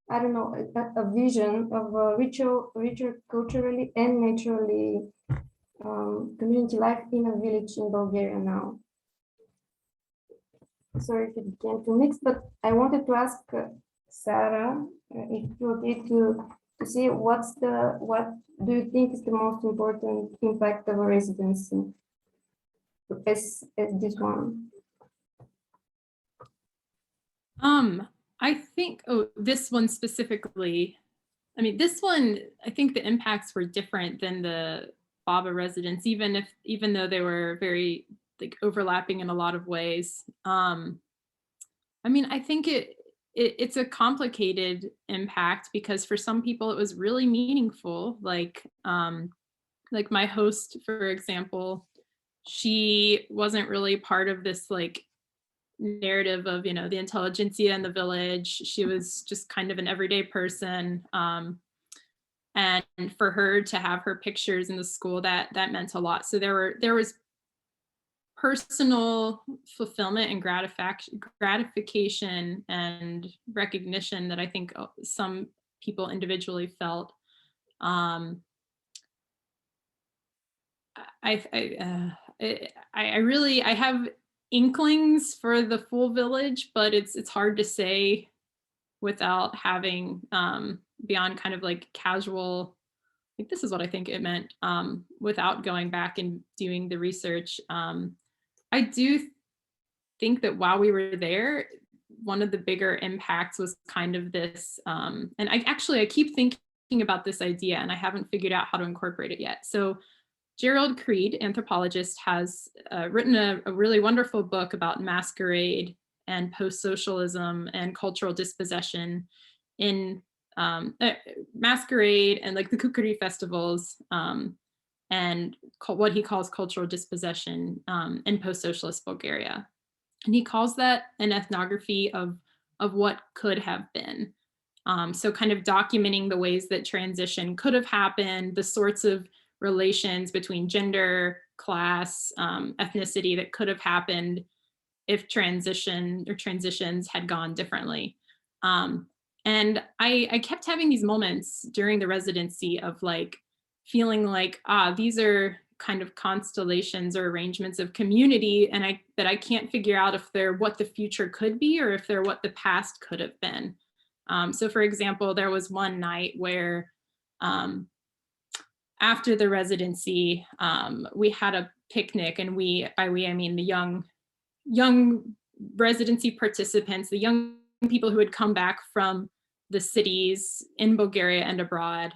I don't know, a vision of a richer culturally and naturally community life in a village in Bulgaria now? Sorry if it became too mixed, but I wanted to ask Sarah if you're okay to see what do you think is the most important impact of a residency as this one? I think, this one specifically, I mean, this one, I think the impacts were different than the Baba residence, even though they were very like overlapping in a lot of ways. I mean, I think it's a complicated impact because for some people it was really meaningful. Like my host, for example, she wasn't really part of this like narrative of, you know, the intelligentsia in the village. She was just kind of an everyday person. And for her to have her pictures in the school, that meant a lot. So there was personal fulfillment and gratification and recognition that I think some people individually felt. I have inklings for the full village, but it's hard to say without having beyond kind of like casual, like this is what I think it meant, without going back and doing the research. I do think that while we were there, one of the bigger impacts was kind of this, and I keep thinking about this idea and I haven't figured out how to incorporate it yet. So Gerald Creed, anthropologist, has written a really wonderful book about masquerade and post-socialism and cultural dispossession in masquerade and like the kukri festivals and what he calls cultural dispossession in post-socialist Bulgaria. And he calls that an ethnography of what could have been. So kind of documenting the ways that transition could have happened, the sorts of relations between gender, class, ethnicity that could have happened if transitions had gone differently. And I kept having these moments during the residency of like feeling like, these are kind of constellations or arrangements of community, and that I can't figure out if they're what the future could be or if they're what the past could have been. So for example, there was one night where after the residency, we had a picnic, and by we, I mean the young residency participants, the young people who had come back from the cities in Bulgaria and abroad,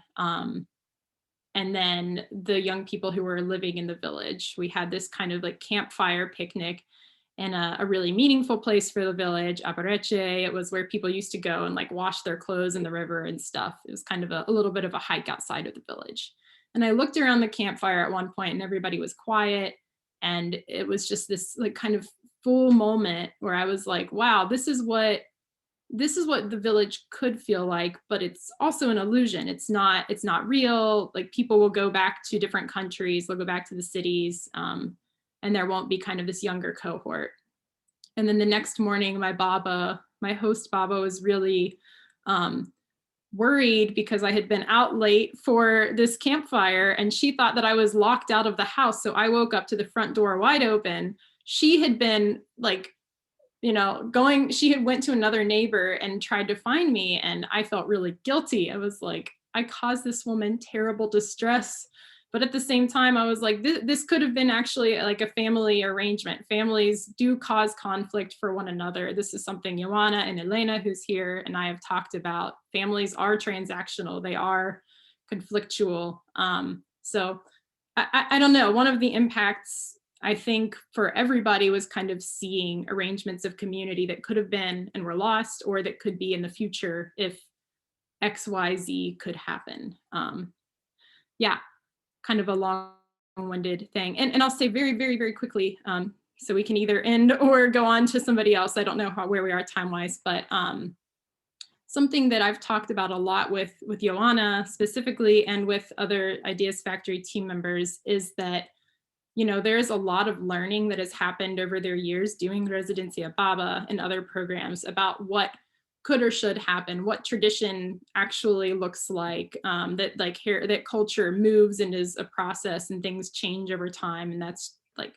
and then the young people who were living in the village. We had this kind of like campfire picnic in a really meaningful place for the village, Aparece. It was where people used to go and like wash their clothes in the river and stuff. It was kind of a little bit of a hike outside of the village. And I looked around the campfire at one point and everybody was quiet. And it was just this like kind of full moment where I was like, wow, this is what the village could feel like, but it's also an illusion. It's not real. Like people will go back to different countries, they'll go back to the cities, and there won't be kind of this younger cohort. And then the next morning, my host Baba was really worried because I had been out late for this campfire and she thought that I was locked out of the house. So I woke up to the front door wide open. She had been like, you know, she had went to another neighbor and tried to find me, and I felt really guilty. I was like, I caused this woman terrible distress. But at the same time, I was like, this could have been actually like a family arrangement. Families do cause conflict for one another. This is something Ioana and Elena, who's here, and I have talked about. Families are transactional. They are conflictual. So I don't know. One of the impacts, I think, for everybody was kind of seeing arrangements of community that could have been and were lost, or that could be in the future if X, Y, Z could happen. Yeah. Kind of a long long-winded thing. And I'll say very, very, very quickly, so we can either end or go on to somebody else. I don't know where we are time-wise, but something that I've talked about a lot with Joanna specifically and with other Ideas Factory team members is that, you know, there's a lot of learning that has happened over their years doing residency at Baba and other programs about what could or should happen, what tradition actually looks like, that culture moves and is a process and things change over time, and that's like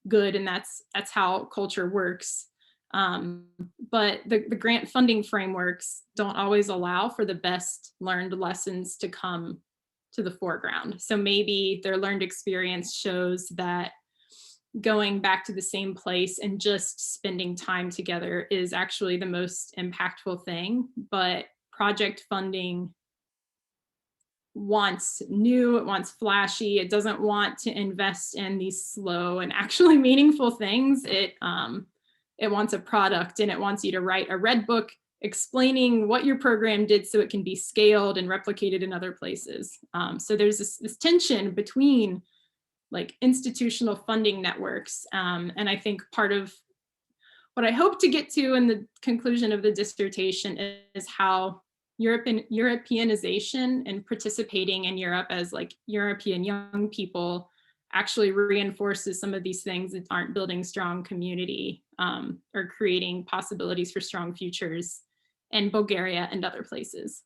good, and that's how culture works. But the grant funding frameworks don't always allow for the best learned lessons to come to the foreground. So maybe their learned experience shows that going back to the same place and just spending time together is actually the most impactful thing. But project funding wants new, it wants flashy, it doesn't want to invest in these slow and actually meaningful things. It wants a product, and it wants you to write a red book explaining what your program did so it can be scaled and replicated in other places. So there's this tension between like institutional funding networks. And I think part of what I hope to get to in the conclusion of the dissertation is how Europeanization and participating in Europe as like European young people actually reinforces some of these things that aren't building strong community or creating possibilities for strong futures in Bulgaria and other places.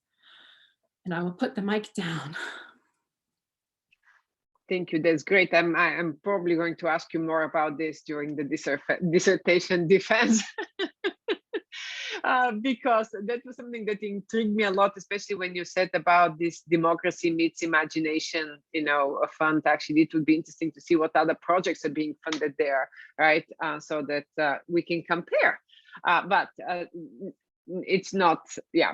And I will put the mic down. Thank you. That's great. I'm probably going to ask you more about this during the dissertation defense. Because that was something that intrigued me a lot, especially when you said about this democracy meets imagination, you know, a fund. Actually, it would be interesting to see what other projects are being funded there, right? So that we can compare. But it's not,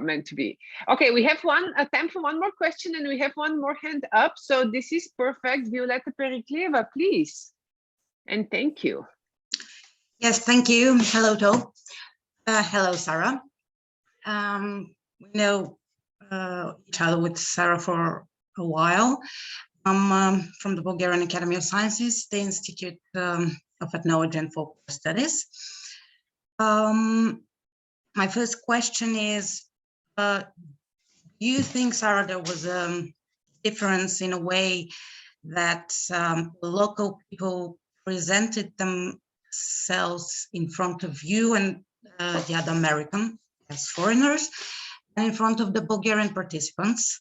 meant to be. Okay, we have time for one more question, and we have one more hand up. So this is perfect. Violeta Pericleva, please. And thank you. Yes, thank you. Hello, To. Hello, Sarah. We know each other with Sarah for a while. I'm from the Bulgarian Academy of Sciences, the Institute of Ethnology and Folklore Studies. My first question is, do you think, Sarah, there was a difference in a way that local people presented themselves in front of you and the other American as foreigners, and in front of the Bulgarian participants,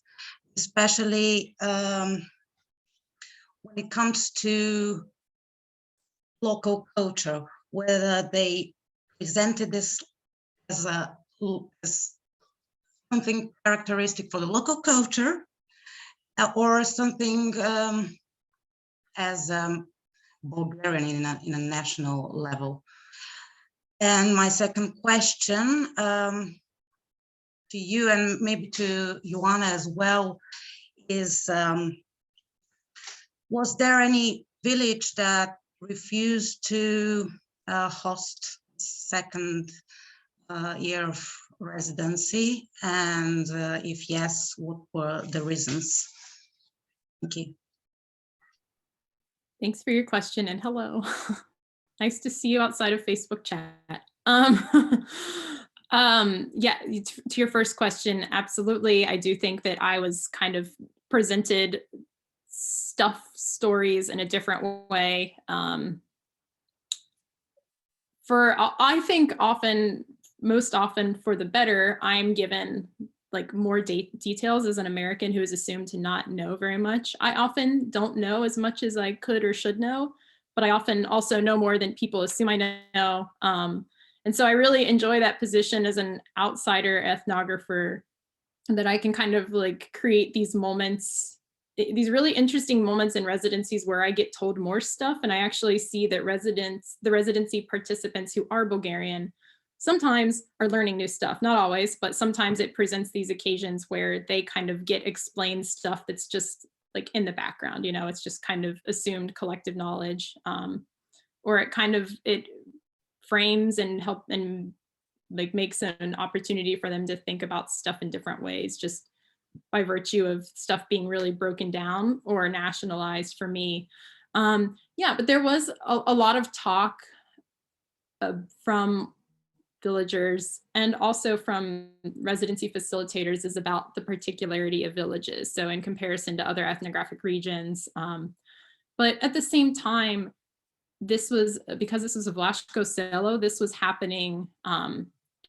especially when it comes to local culture, whether they presented this as something characteristic for the local culture, or something as Bulgarian in a national level. And my second question to you, and maybe to Joanna as well, is was there any village that refused to host second year of residency? And if yes, what were the reasons? Thank you. Thanks for your question, and hello. Nice to see you outside of Facebook chat. Yeah, to your first question, absolutely. I do think that I was kind of presented stories in a different way. I think most often for the better, I'm given like more details as an American who is assumed to not know very much. I often don't know as much as I could or should know, but I often also know more than people assume I know. And so I really enjoy that position as an outsider ethnographer, that I can kind of like create these moments, these really interesting moments in residencies where I get told more stuff, and I actually see that the residency participants who are Bulgarian sometimes are learning new stuff, not always, but sometimes it presents these occasions where they kind of get explained stuff that's just like in the background, you know, it's just kind of assumed collective knowledge, or it frames and like makes an opportunity for them to think about stuff in different ways, just by virtue of stuff being really broken down or nationalized for me. Yeah, but there was a lot of talk from villagers and also from residency facilitators is about the particularity of villages. So in comparison to other ethnographic regions. But at the same time, this was, because this was a Vlaško Selo, this was happening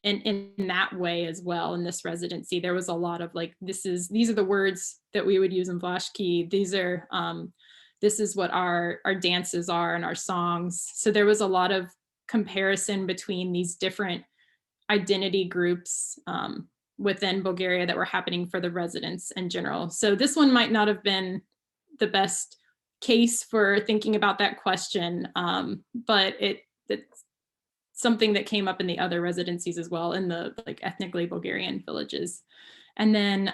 in that way as well in this residency. There was a lot of like, these are the words that we would use in Vlaški. These are, this is what our dances are and our songs. So there was a lot of comparison between these different identity groups within Bulgaria that were happening for the residents in general. So this one might not have been the best case for thinking about that question, but it's something that came up in the other residencies as well in the like ethnically Bulgarian villages. And then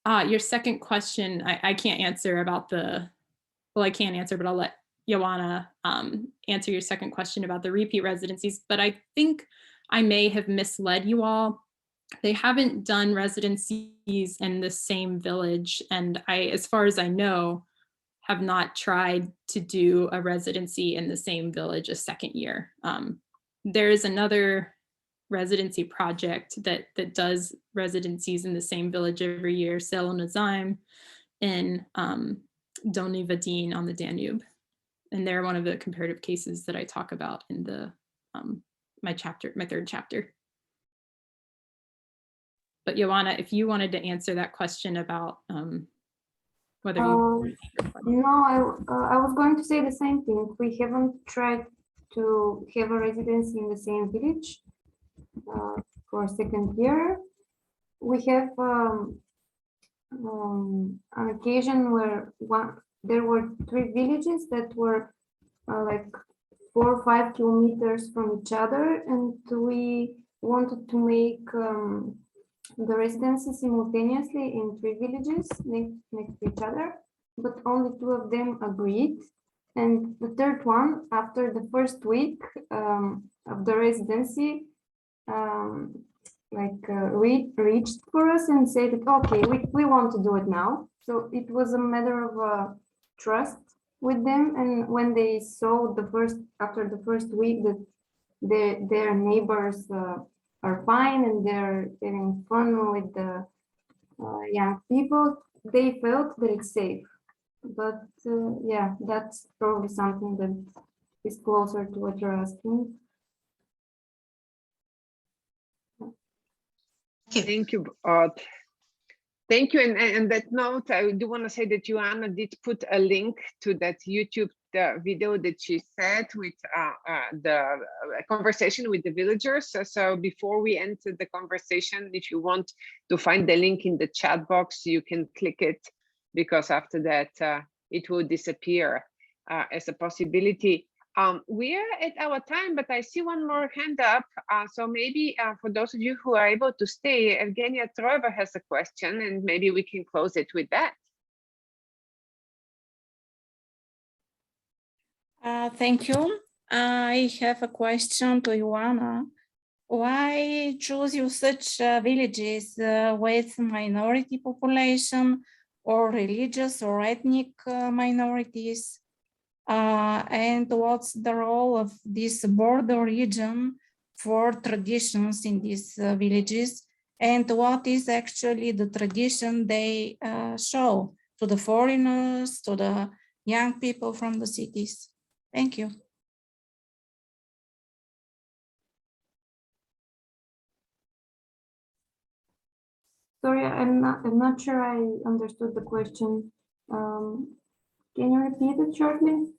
your second question, I can't answer about well, I can't answer, but I'll let Joanna answer your second question about the repeat residencies, but I think I may have misled you all. They haven't done residencies in the same village, and as far as I know, have not tried to do a residency in the same village a second year. There is another residency project that does residencies in the same village every year, Selo Nazim in Donji Vadim on the Danube. And they're one of the comparative cases that I talk about in the my third chapter. But Joanna, if you wanted to answer that question about whether you no, I was going to say the same thing. We haven't tried to have a residency in the same village for a second year. We have an occasion where there were 3 villages that were like 4 or 5 kilometers from each other, and we wanted to make the residency simultaneously in 3 villages next to each other, but only 2 of them agreed. And the third one, after the first week of the residency, reached for us and said that, okay, we want to do it now. So it was a matter of trust with them. And when they saw after the first week that their neighbors are fine and they're having fun with the young people, they felt that it's safe. But yeah, that's probably something that is closer to what you're asking. Thank you. Thank you. And on that note, I do want to say that Joanna did put a link to that YouTube video that she said with the conversation with the villagers. So before we enter the conversation, if you want to find the link in the chat box, you can click it, because after that, it will disappear as a possibility. We're at our time, but I see one more hand up. So maybe for those of you who are able to stay, Evgenia Troeva has a question, and maybe we can close it with that. Thank you. I have a question to Ioana. Why choose you such villages with minority population or religious or ethnic minorities? And what's the role of this border region for traditions in these villages? And what is actually the tradition they show to the foreigners, to the young people from the cities? Thank you. Sorry, I'm not sure I understood the question. Can you repeat it shortly?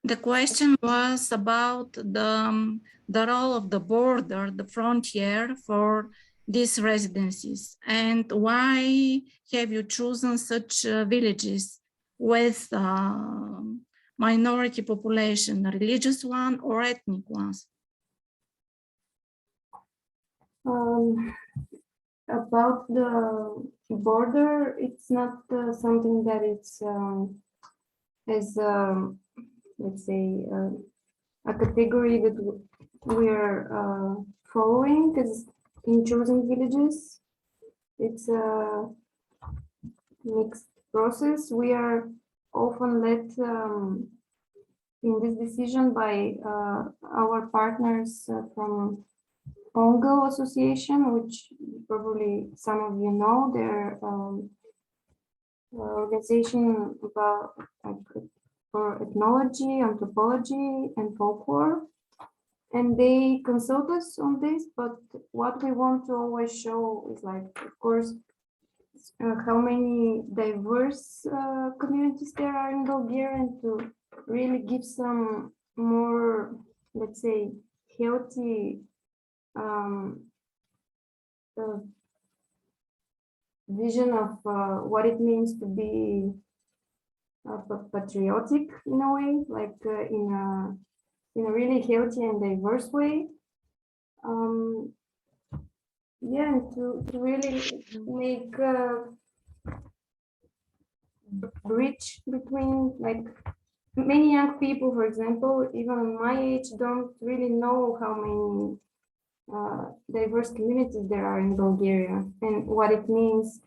The question was about the role of the border, the frontier for these residencies, and why have you chosen such villages with minority population, a religious one or ethnic ones? About the border, it's not something that it's let's say a category that we're following, because in choosing villages, it's a mixed process. We are often led in this decision by our partners from ONGO Association, which probably some of you know. They're organization about for ethnology, anthropology, and folklore. And they consult us on this, but what we want to always show is, like, of course, how many diverse communities there are in Bulgaria, and to really give some more, let's say, healthy vision of what it means to be patriotic in a way, like in a really healthy and diverse way. Yeah, and to really make a bridge between, like, many young people, for example, even my age, don't really know how many diverse communities there are in Bulgaria, and what it means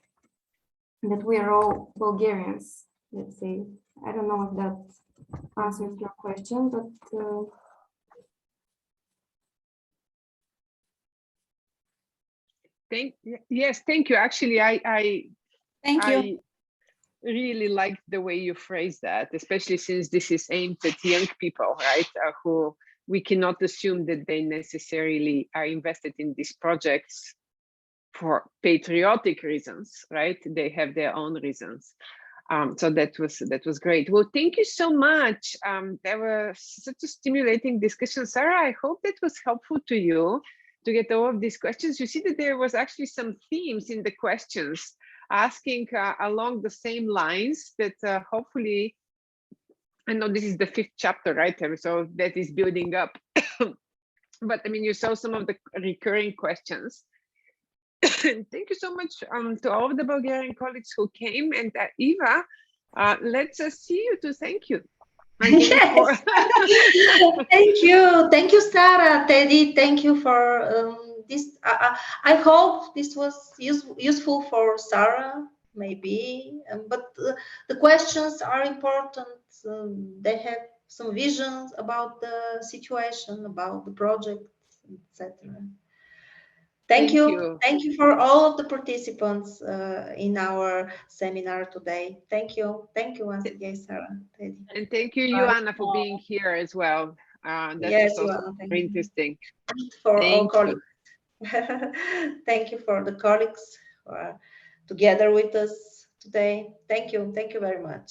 that we are all Bulgarians, let's say. I don't know if that answers your question, but Yes, thank you. Actually, Thank you. I really like the way you phrase that, especially since this is aimed at young people, right? Who we cannot assume that they necessarily are invested in these projects for patriotic reasons, right? They have their own reasons. So that was great. Well, thank you so much. There was such a stimulating discussion. Sarah, I hope that was helpful to you to get all of these questions. You see that there was actually some themes in the questions asking along the same lines that hopefully, I know this is the 5th chapter, right? So that is building up. But I mean, you saw some of the recurring questions. Thank you so much to all of the Bulgarian colleagues who came, and Eva, let's see you to thank you. Yes. Thank you, Sarah, Teddy. Thank you for this. I hope this was useful for Sarah, maybe, but the questions are important. They have some visions about the situation, about the project, etc. Thank you. Thank you for all of the participants in our seminar today. Thank you. Thank you once again, Sarah. Teddy. And thank you, Ioana, for being here as well. That yes, was also very interesting. For all colleagues. Thank you for the colleagues who are together with us today. Thank you. Thank you very much.